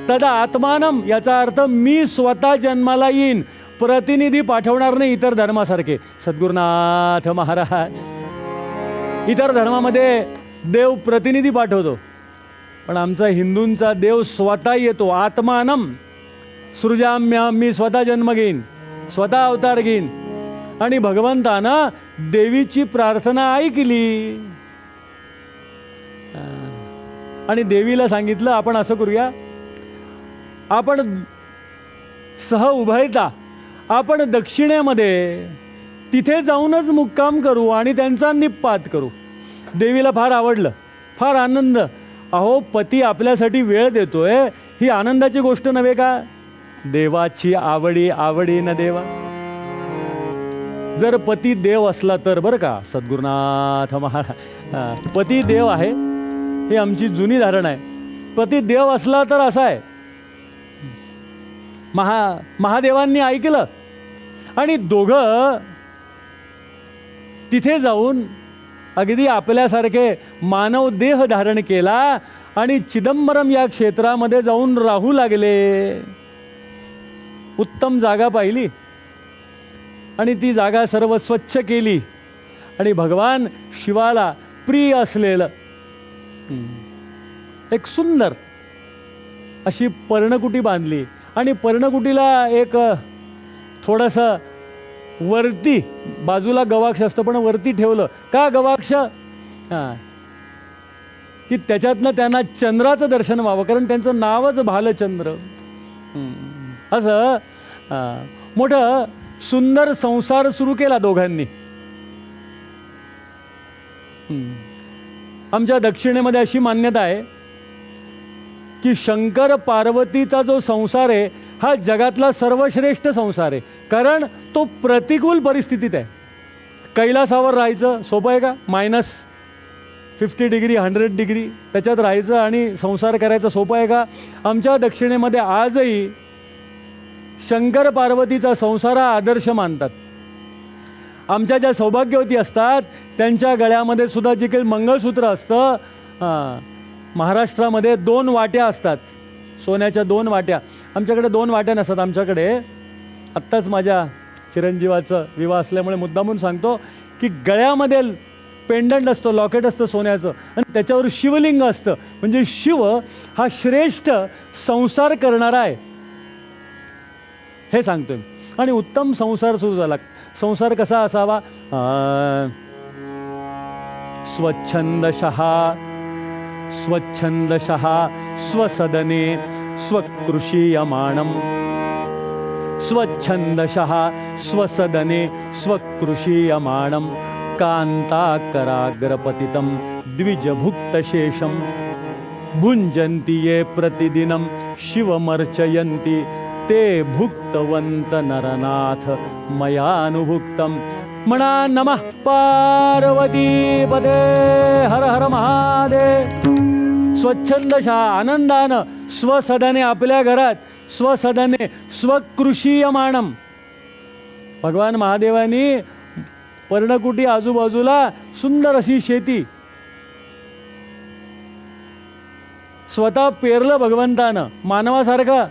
तद आत्मानं, याचा अर्थ मी स्वतः जन्माला येईन, प्रतिनिधी पाठवणार नाही इतर धर्मासारखे. सद्गुरुनाथ महाराज. इतर धर्मामध्ये देव प्रतिनिधी पाठवतो, पण आमचा हिंदूंचा देव स्वतः येतो. आत्मानं सृजाम्यहम, मी स्वतः जन्म घेईन, स्वतः अवतार घेईन. आणि भगवंतानं देवीची प्रार्थना ऐकली आणि देवीला सांगितलं आपण असं करूया, आपण सह उभयता आपण दक्षिणेमध्ये तिथे जाऊनच मुक्काम करू आणि त्यांचा निपात करू. देवीला फार आवडलं, फार आनंद. अहो पती आपल्यासाठी वेळ देतोय ही आनंदाची गोष्ट नव्हे का? देवाची आवडी आवडी न देवा. जर पती देव असला तर बरं का, सद्गुरुनाथ महाराज. पती देव आहे ही आमची जुनी धारणा आहे. पती देव असला तर असा आहे. महादेवांनी ऐकलं आणि दोघं तिथे जाऊन अगदी आपल्यासारखे मानव देह धारण केला आणि चिदंबरम या क्षेत्रामध्ये जाऊन राहू लागले. उत्तम जागा पाहिली आणि ती जागा सर्व स्वच्छ केली आणि भगवान शिवाला प्रिय असलेलं एक सुंदर अशी पर्णकुटी बांधली आणि पर्णकुटीला एक थोडंसं वरती बाजूला गवाक्ष असतं पण वरती ठेवलं का? गवाक्ष की त्याच्यातनं त्यांना चंद्राचं दर्शन व्हावं, कारण त्यांचं नावच भालचंद्र. असं मोठं सुंदर संसार सुरू केला दोघांनी. आमच्या दक्षिणेमध्ये अशी मान्यता आहे की शंकर पार्वतीचा जो संसार आहे हा जगातला सर्वश्रेष्ठ संसार आहे, कारण तो प्रतिकूल परिस्थितीत आहे. कैलासावर राहायचं सोपं आहे का? -50 डिग्री 100 डिग्री त्याच्यात राहायचं आणि संसार करायचा सोपं आहे का? आमच्या दक्षिणेमध्ये आजही शंकर पार्वतीचा संसार हा आदर्श मानतात. आमच्या ज्या सौभाग्यवती असतात त्यांच्या गळ्यामध्ये सुद्धा जे काही मंगळसूत्र असतं महाराष्ट्रामध्ये 2 वाट्या असतात, सोन्याच्या 2 वाट्या. आमच्याकडे 2 वाट्या नसतात. आमच्याकडे आत्ताच माझ्या चिरंजीवाचं विवाह असल्यामुळे मुद्दामून सांगतो की गळ्यामध्ये पेंडंट असतो, लॉकेट असतं सोन्याचं, आणि त्याच्यावर शिवलिंग असतं. म्हणजे शिव हा श्रेष्ठ संसार करणारा आहे हे सांगतोय. आणि उत्तम संसार सुरू झाला. संसार कसा असावा? स्वच्छंदशः स्वसदने स्वकृषीयमाणम्. स्वच्छंदशः स्वसदने स्वकृषीयमाणम् कान्ताकराग्रपतितं द्विजभुक्तशेषं भुञ्जन्ति ये प्रतिदिनं शिवमर्चयन्ति ते भुक्तवन्त नरनाथ मयानुभुक्तं. म्हणा नमः पार्वतीपदे हर हर महादेव. स्वच्छंदशः आनंदानं, स्वसदने आपल्या घरात, स्वसदने स्वकृषीयमाणम. भगवान महादेवानी पर्णकुटी आजूबाजूला सुंदर अशी शेती स्वतः पेरलं भगवंतानं. मानवासारखा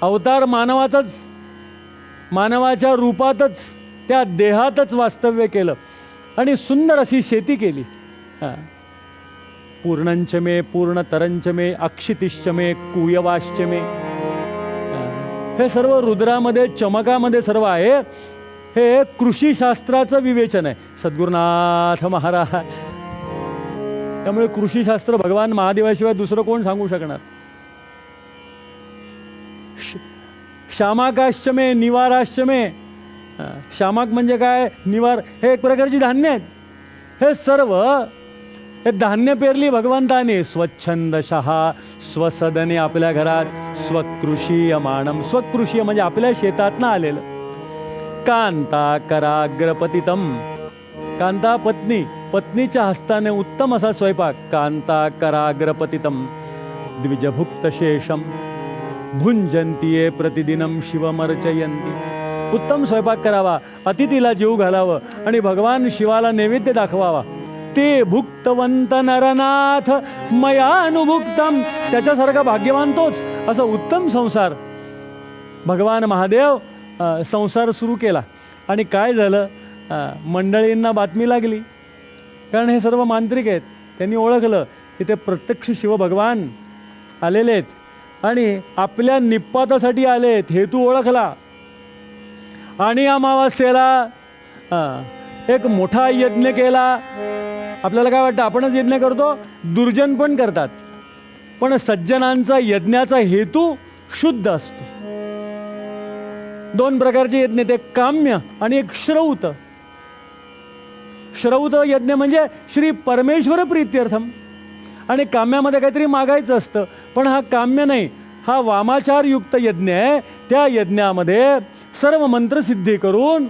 अवतार मानवाचाच, मानवाच्या रूपातच, त्या देहातच वास्तव्य केलं आणि सुंदर अशी शेती केली. पूर्णंच मे पूर्णतरंच मे अक्षितिश्च मे कुयवाश्च मे. हे सर्व रुद्रामध्ये, चमकामध्ये सर्व आहे. हे कृषीशास्त्राचं विवेचन आहे सद्गुरुनाथ महाराज. त्यामुळे कृषीशास्त्र भगवान महादेवाशिवाय दुसरं कोण सांगू शकणार? शामाकाश्च मे निवाराश्च मे. शामाक म्हणजे काय? निवार. हे एक प्रकारची धान्य आहेत. हे सर्व हे धान्य पेरली भगवंताने. स्वच्छंदशः स्वसदने आपल्या घरात स्वकृषीयमाणम. स्वकृषीय म्हणजे आपल्या शेतातनं आलेलं. कांताकराग्रपतितम. कांता पत्नी, पत्नीच्या हस्ताने उत्तम असा स्वयंपाक. कांताकराग्रपतितम द्विजभुक्तशेषम भुंजन्ति ये प्रतिदिनं शिवमर्चयन्ति. उत्तम स्वयंपाक करावा, अतिथीला जीव घालावं आणि भगवान शिवाला नैवेद्य दाखवावा. ते भुक्तवंत नरनाथ मया अनुभुक्तम. त्याच्यासारखा भाग्यवान तोच. असं उत्तम संसार भगवान महादेव संसार सुरू केला. आणि काय झालं? मंडळींना बातमी लागली, कारण हे सर्व मांत्रिक आहेत. त्यांनी ओळखलं की ते प्रत्यक्ष शिवभगवान आलेले आहेत आणि आपल्या निपातासाठी आलेत. हेतू ओळखला आणि अमावास्येला एक मोठा यज्ञ केला. आपल्याला काय वाटतं? आपणच यज्ञ करतो, दुर्जन पण करतात, पण सज्जनांचा यज्ञाचा हेतू शुद्ध असतो. 2 प्रकारचे यज्ञ, एक काम्य आणि एक श्रौत. श्रौत यज्ञ म्हणजे श्री परमेश्वर प्रीत्यर्थम, आणि काम्यामध्ये काहीतरी मागायचं असतं. पण हा काम्य नाही, हा वामाचारयुक्त यज्ञ आहे. त्या यज्ञामध्ये सर्व मंत्रसिद्धी करून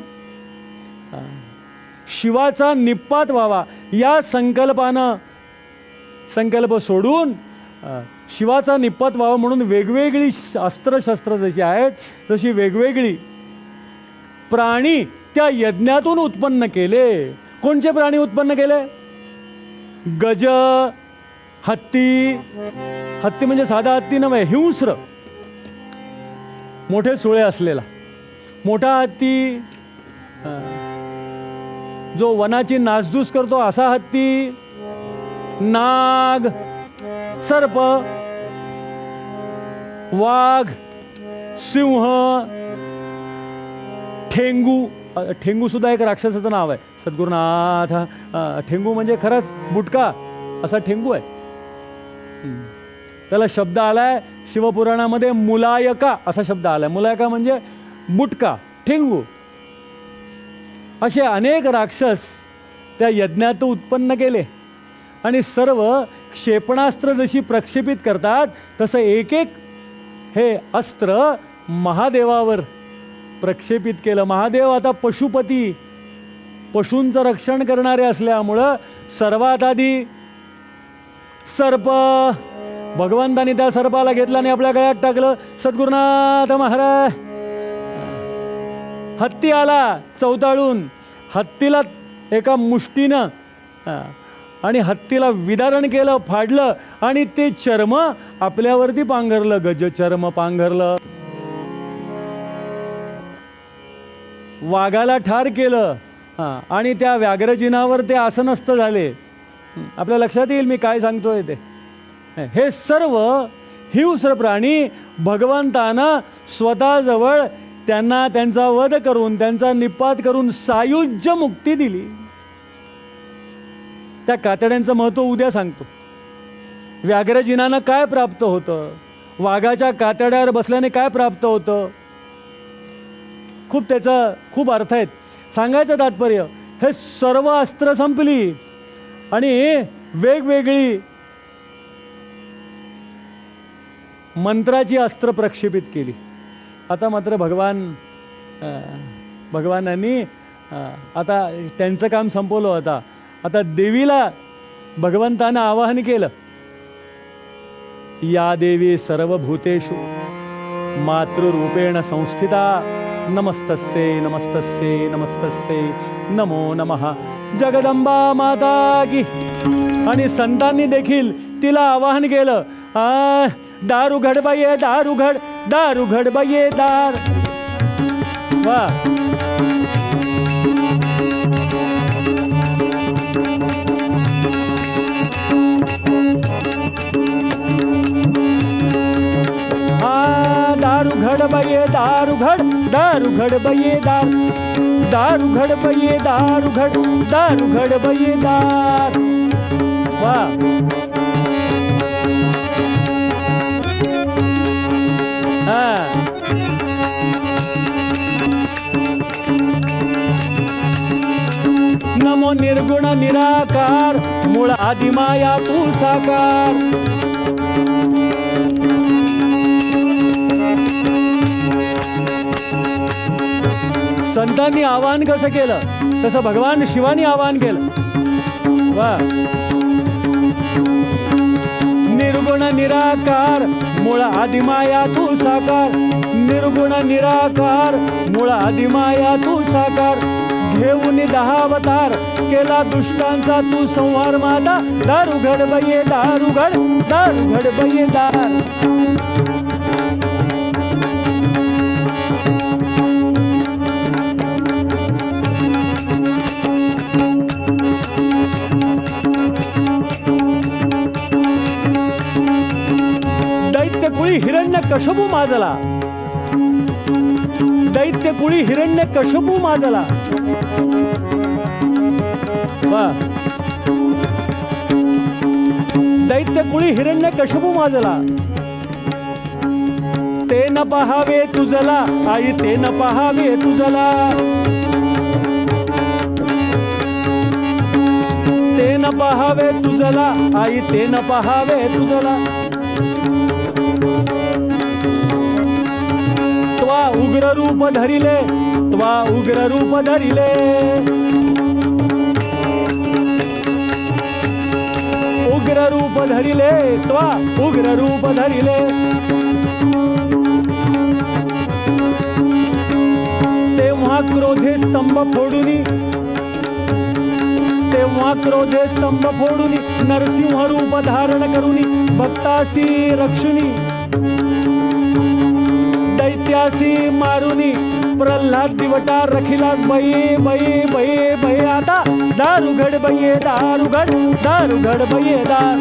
शिवाचा निपात व्हावा या संकल्पानं, संकल्प सोडून शिवाचा निपात व्हावा म्हणून वेगवेगळी अस्त्रशस्त्र जशी आहेत तशी वेगवेगळी प्राणी त्या यज्ञातून उत्पन्न केले. कोणचे प्राणी उत्पन्न केले? गज, हत्ती. हत्ती म्हणजे साधा हत्ती नव्हे, हिंस्र, मोठे सुळे असलेला मोठा हत्ती. जो वनाची नासधूस करतो असा हत्ती. नाग, सर्प, वाघ, सिंह, ठेंगू. ठेंगू सुद्धा एक राक्षसाचं नाव आहे सद्गुरुनाथ. ठेंगू म्हणजे खरंच बुटका असा ठेंगू आहे. त्याला शब्द आलाय शिवपुराणामध्ये मुलायका असा शब्द आलाय. मुलायका म्हणजे बुटका, ठेंगू. असे अनेक राक्षस त्या यज्ञात उत्पन्न केले आणि सर्व क्षेपणास्त्र जशी प्रक्षेपित करतात तसं एक एक हे अस्त्र महादेवावर प्रक्षेपित केलं. महादेव आता पशुपती, पशूंचं रक्षण करणारे असल्यामुळं सर्वात आधी सर्प, भगवंतानी त्या सर्पाला घेतलं आणि आपल्या गळ्यात टाकलं. सद्गुरुनाथ महाराज. हत्ती आला चवताळून. हत्तीला एका मुष्टीनं आणि हत्तीला विदारण केलं, फाडलं आणि ते चर्म आपल्यावरती पांघरलं, गजचर्म पांघरलं. वाघाला ठार केलं आणि त्या व्याघ्रजिनावर ते आसनस्थ झाले. आपल्या लक्षात येईल मी काय सांगतोय ते. हे सर्व हिंस्र प्राणी भगवंतानं स्वतःजवळ त्यांना त्यांचा वध करून, त्यांचा निपात करून सायुज्य मुक्ती दिली. त्या कातड्यांचं महत्त्व उद्या सांगतो. व्याघ्रजिनानं काय प्राप्त होतं, वाघाच्या कातड्यावर बसल्याने काय प्राप्त होतं, त्याचा खूप अर्थ आहेत. सांगायचं तात्पर्य, हे सर्व अस्त्र संपली आणि वेगवेगळी मंत्राची अस्त्र प्रक्षेपित केली. आता मात्र भगवानांनी आता त्यांचं काम संपवलं होतं. आता देवीला भगवंतानं आवाहन केलं, या देवी सर्वभूतेषु मातृरूपेण संस्थिता नमस्तस्यै नमस्तस्यै नमस्तस्यै नमो नमः जगदंबा माता की. आणि संतांनी देखील तिला आवाहन केलं, दार उघड बाये, दार उघड, दार उघड बाये, दार. वा, दार उघड बाये, दार उघड, दार उघड बाये, दार, दार उघड बाये, दार उघड, दार उघड बाये, दार. वा, नमो निर्गुण निराकार, मूळ आदिमाया तू साकार. संतांनी आवाहन कसं केलं, तसं भगवान शिवानी आवाहन केलं. वा, निर्गुण निराकार, मूळ आदिमाया तू साकार. निर्गुण निराकार, मूळ आदिमाया तू साकार. घेऊन 10 अवतार केला दुष्टांचा तू संहार माता. दार उघड बाये, दार उघड, दार उघड बाये, दार. दैत्यकुळी हिरण्यकश्यपू माजला, दैत्यकुळी हिरण्यकश्यपू माजला. वा, दैत्यकुळी हिरण्यकश्यपू माजला. ते न पहावे तुझला आई, ते न पहावे तुझला. ते न पहावे तुझला आई, ते न पहावे तुझला. त्वा उग्र रूप धरिले, त्वा उग्र रूप धरिले. उग्र रूप धरिले, त्वा उग्र रूप धरिले. तेव्हा क्रोधे स्तंभ फोडूनी, तेव्हा क्रोधे स्तंभ फोडूनी, नरसिंह रूप धारण करूनी, भक्तासी रक्षुनी, दैत्यासी मारुनी, प्रल्हाद दिवटा रखिलास बये बये बये बये. आता दार उघड बये, दार उघड, दार उघड बये, दार.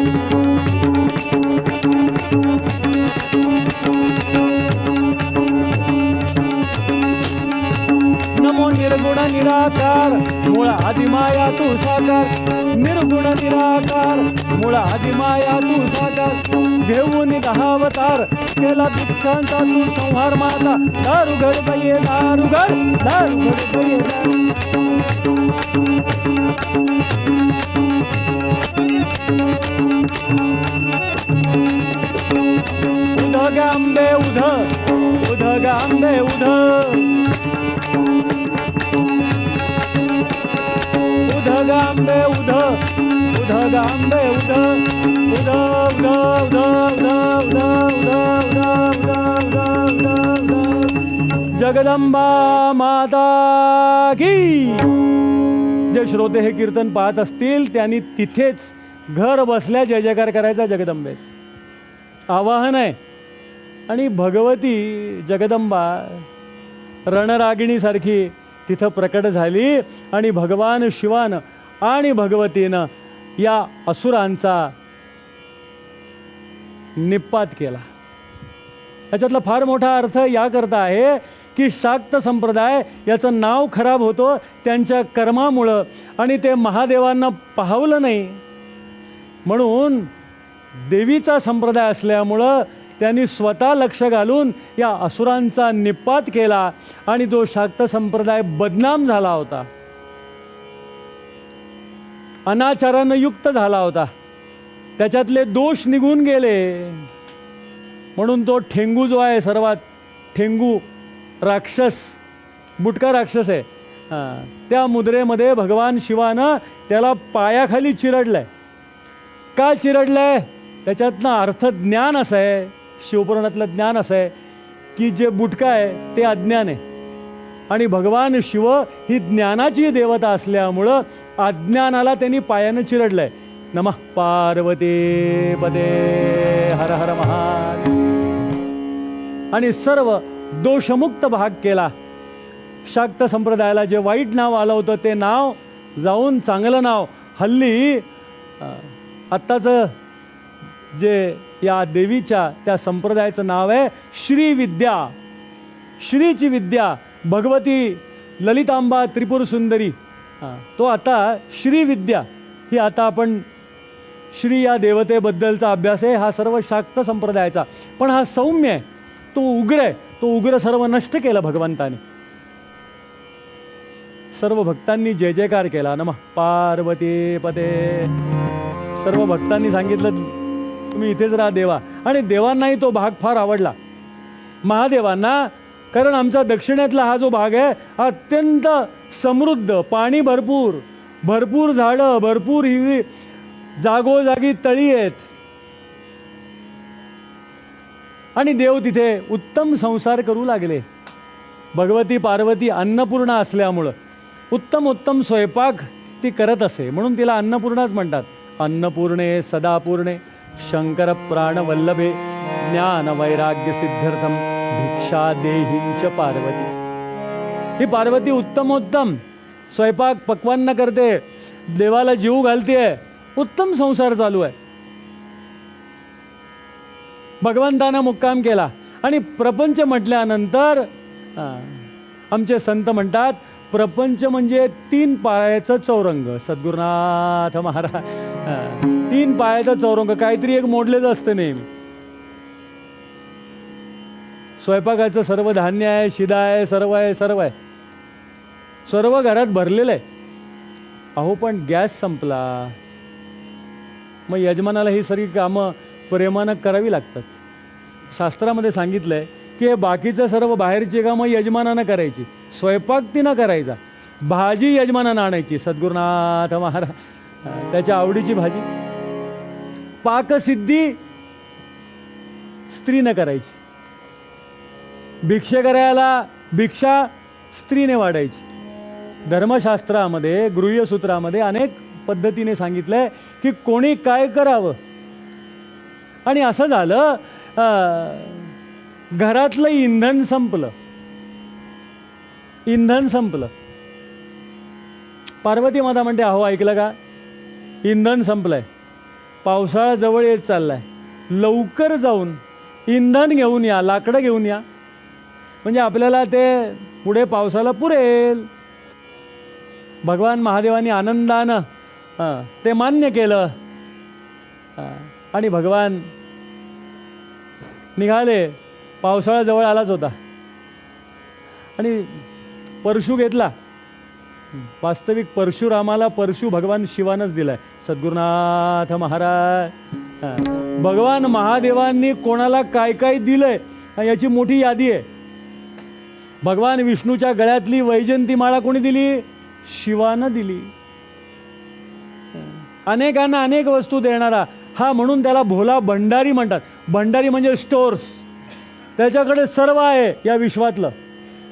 नमो निर्गुण निराकार, मूळ आदिमाया तू साकार. निर्गुण निराकार, मूळ आदिमाया तू साकार. घेऊन 10 अवतार केला दुःखांचा तू संहार माता. दार उघड बये, दार उघड, दार उघड बये, दार. उध गांबे उध, उध गांबे उध. उध गांबे उध, उध गांबे उध, उध उध उध उध उध उध उध उध उध उध. जगदंबा माता की. जे श्रोते हे कीर्तन पाहत असतील त्यांनी तिथेच घर बसल्या जय जयकार करायचा जगदंबेचा. आवाहन आहे. आणि भगवती जगदंबा रणरागिणीसारखी तिथं प्रकट झाली आणि भगवान शिवानं आणि भगवतीनं या असुरांचा निपात केला. याच्यातला फार मोठा अर्थ याकरता आहे की शाक्त संप्रदाय याचं नाव खराब होतं त्यांच्या कर्मामुळं आणि ते महादेवांना पाहवलं नाही. म्हणून देवीचा संप्रदाय असल्यामुळं त्यांनी स्वतः लक्ष घालून या असुरांचा निपात केला आणि तो शाक्त संप्रदाय बदनाम झाला होता, अनाचारानं युक्त झाला होता, त्याच्यातले दोष निघून गेले. म्हणून तो ठेंगू जो आहे सर्वात ठेंगू राक्षस, बुटका राक्षस आहे, त्या मुद्रेमध्ये भगवान शिवानं त्याला पायाखाली चिरडलंय. का चिरडलंय? त्याच्यातनं अर्थ ज्ञान असं आहे, शिवपुराणातलं ज्ञान असं आहे की जे बुटका आहे ते अज्ञान आहे आणि भगवान शिव ही ज्ञानाची देवता असल्यामुळं अज्ञानाला त्यांनी पायानं चिरडलंय. नमः पार्वती पदे हर हर महादेव. आणि सर्व दोषमुक्त भाग केला. शाक्त संप्रदायाला जे वाईट नाव आलं होतं ते नाव जाऊन चांगलं नाव, हल्ली आत्ताचं जे या देवीच्या त्या संप्रदायाचं नाव आहे श्रीविद्या. श्रीची विद्या भगवती ललितांबा त्रिपुर सुंदरी, तो आता श्रीविद्या ही आता आपण श्री या देवतेबद्दलचा अभ्यास आहे हा सर्व शाक्त संप्रदायाचा. पण हा सौम्य आहे, तो उग्र आहे. तो उग्र सर्व नष्ट केला भगवंताने. सर्व भक्तांनी जय जयकार केला. नमः पार्वती पदे. सर्व भक्तांनी सांगितलं तुम्ही इथेच राहा देवा. आणि देवांनाही तो भाग फार आवडला, महादेवांना. कारण आमचा दक्षिणेतला हा जो भाग आहे हा अत्यंत समृद्ध, पाणी भरपूर, भरपूर झाडं, भरपूर हिरवी, जागोजागी तळी आहेत. आणि देव तिथे उत्तम संसार करू लागले. भगवती पार्वती अन्नपूर्णा असल्यामुळं उत्तम उत्तम स्वयंपाक ती करत असे, म्हणून तिला अन्नपूर्णाच म्हणतात. अन्नपूर्णे सदापूर्णे शंकर प्राणवल्लभे ज्ञान वैराग्य सिद्ध्यर्थम भिक्षा देहींच पार्वती. ही पार्वती उत्तमोत्तम स्वयंपाक पक्वान्न करते, देवाला जीव घालते, उत्तम संसार चालू आहे. भगवंतानं मुक्काम केला. आणि प्रपंच म्हटल्यानंतर आमचे संत म्हणतात प्रपंच म्हणजे 3 पायाचं चौरंग. सद्गुरुनाथ महाराज 3 पायाचं चौरंग, काहीतरी एक मोडलेलं असतं नेहमी. स्वयंपाकाचं सर्व धान्य आहे, शिदा आहे, सर्व आहे, सर्व आहे, सर्व घरात भरलेलं आहे. अहो पण गॅस संपला, मग यजमानाला ही सगळी कामं प्रेमानं करावी लागतात. शास्त्रामध्ये सांगितलं आहे की हे बाकीचं सर्व बाहेरची कामं यजमानानं करायची, स्वयंपाक तिनं करायचा, भाजी यजमानानं आणायची. सद्गुरुनाथ महाराज त्याच्या आवडीची भाजी. पाकसिद्धी स्त्रीनं करायची, भिक्षा करायला भिक्षा स्त्रीने वाढायची. धर्मशास्त्रामध्ये गृह्यसूत्रामध्ये अनेक पद्धतीने सांगितलं आहे की कोणी काय करावं. आणि असं झालं घरातलं इंधन संपलं, इंधन संपलं. पार्वती माता म्हणते अहो ऐकलं का, इंधन संपलंय, पावसाळा जवळ येत चाललाय, लवकर जाऊन इंधन घेऊन या, लाकडं घेऊन या, म्हणजे आपल्याला ते पुढे पावसाला पुरेल. भगवान महादेवानी आनंदानं ते मान्य केलं आणि भगवान निघाले. पावसाळा जवळ आलाच होता आणि परशु घेतला. वास्तविक परशुरामाला परशु भगवान शिवानंच दिलाय. सद्गुरुनाथ महाराज. भगवान महादेवांनी कोणाला काय काय दिलंय याची मोठी यादी आहे. भगवान विष्णूच्या गळ्यातली वैजयंती माळा कोणी दिली? शिवानं दिली. अनेकांना अनेक वस्तू देणारा हा, म्हणून त्याला भोला भंडारी म्हणतात. भंडारी म्हणजे स्टोर्स. त्याच्याकडे सर्व आहे, या विश्वातलं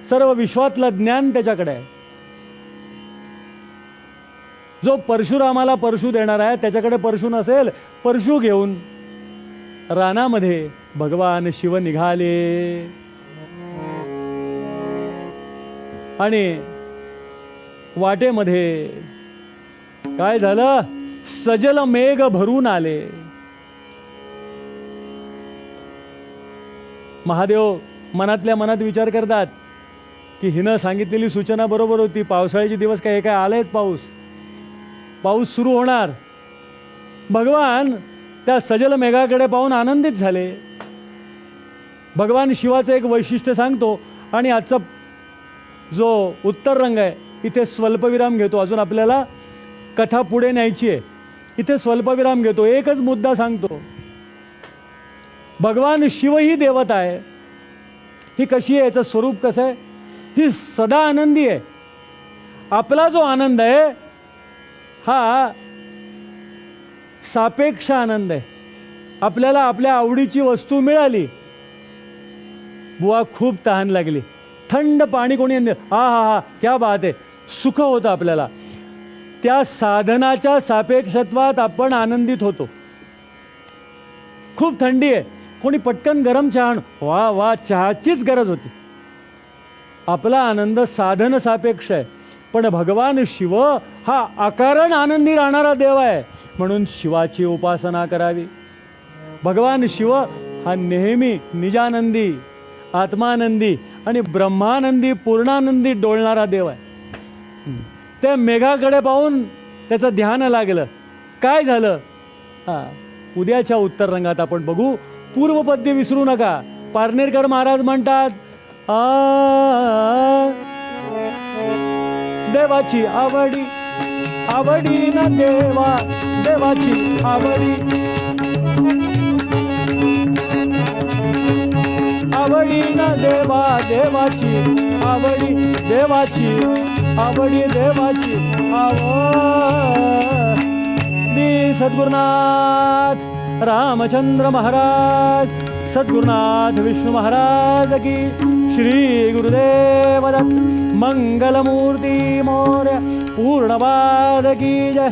सर्व विश्वातलं ज्ञान त्याच्याकडे आहे. जो परशुरामाला परशु देणार आहे त्याच्याकडे परशु नसेल, परशु घेऊन रानामध्ये भगवान शिव निघाले आणि वाटेमध्ये काय झालं, सजल मेघ भरून आले. महादेव मनातल्या मनात विचार करतात की हिनं सांगितलेली सूचना बरोबर होती, पावसाळ्याचे दिवस काय हे काय आलेत, पाऊस सुरू होणार. भगवान त्या सजल मेघाकडे पाहून आनंदित झाले. भगवान शिवाचं एक वैशिष्ट्य सांगतो आणि आजचा जो उत्तर रंग आहे इथे स्वल्पविराम घेतो. अजून आपल्याला कथा पुढे न्यायची आहे, इथे स्वल्पविराम घेतो. एकच मुद्दा सांगतो, भगवान शिव ही देवता आहे. ही कशी आहे, याचं स्वरूप कसं आहे, ही सदा आनंदी आहे. आपला जो आनंद आहे हा सापेक्ष आनंद आहे. आपल्याला आपल्या आवडीची वस्तू मिळाली, बुवा खूप तहान लागली, थंड पाणी कोणी हा हा हा क्या बात आहे, सुख होतं आपल्याला. त्या साधनाच्या सापेक्षत्वात आपण आनंदित होतो. खूप थंडी आहे, कोणी पटकन गरम चहा आण, वा वा, चहाचीच गरज होती. आपला आनंद साधन सापेक्ष आहे. पण भगवान शिव हा अकारण आनंदी राहणारा देव आहे, म्हणून शिवाची उपासना करावी. भगवान शिव हा नेहमी निजानंदी, आत्मानंदी आणि ब्रह्मानंदी, पूर्णानंदी डोलणारा देव आहे. त्या मेघाकडे पाहून त्याचं ध्यान लागलं. काय झालं, उद्याच्या उत्तर रंगात आपण बघू. पूर्वपद्य विसरू नका. पारनेरकर महाराज म्हणतात, देवाची आवडी आवडी न देवा, देवाची आवडी आवडी न देवा, देवाची आवडी, देवाची आवडी, देवाची आवडी. सद्गुरुनाथ रामचंद्र महाराज, सद्गुरुनाथ विष्णु महाराज की. श्री गुरुदेव दत्त. मंगलमूर्ती मौर्य पूर्णपाद की जय.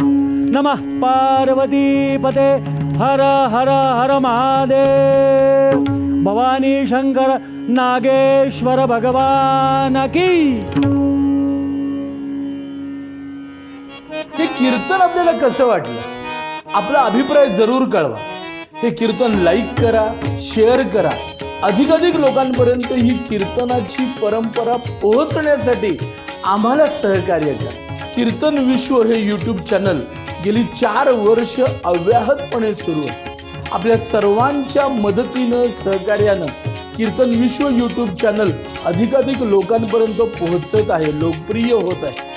नमः पार्वती पते. हर हर हर महादेव. भवानी शंकर नागेश्वर भगवान की. हे कीर्तन आपल्याला कसं वाटलं, आपला अभिप्राय जरूर कळवा. हे कीर्तन लाईक करा, शेअर करा. अधिकाधिक लोकांपर्यंत ही कीर्तनाची परंपरा पोहोचण्यासाठी आम्हाला सहकार्य करा. कीर्तन विश्व हे यूट्यूब चॅनल गेली 4 वर्ष अव्याहतपणे सुरू आहे. आपल्या सर्वांच्या मदतीनं, सहकार्यानं कीर्तन विश्व यूट्यूब चॅनल अधिकाधिक लोकांपर्यंत पोहोचत आहे, लोकप्रिय होत आहे.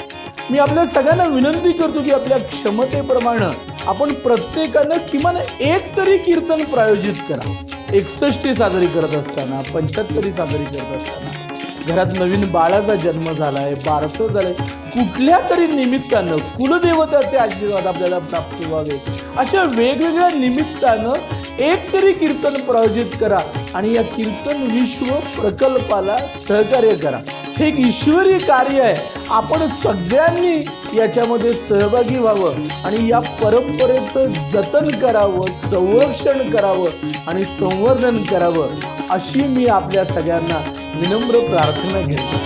मी आपल्या सगळ्यांना विनंती करतो की आपल्या क्षमतेप्रमाणे आपण प्रत्येकानं किमान एक तरी कीर्तन प्रायोजित करा. 61 साजरी करत असताना, 75 साजरी करत असताना, घरात नवीन बाळाचा जन्म झालाय, बारसं झालंय, कुठल्या तरी निमित्तानं कुलदेवताचे आशीर्वाद आपल्याला प्राप्त व्हावे, अशा वेगवेगळ्या निमित्तानं एक तरी कीर्तन प्रायोजित करा आणि या कीर्तन विश्व प्रकल्पाला सहकार्य करा. हे एक ईश्वरी कार्य आहे. आपण सगळ्यांनी याच्यामध्ये सहभागी व्हावं आणि या परंपरेचं जतन करावं, संरक्षण करावं आणि संवर्धन करावं, अशी मी आपल्या सगळ्यांना विनम्र प्रार्थना घेतो.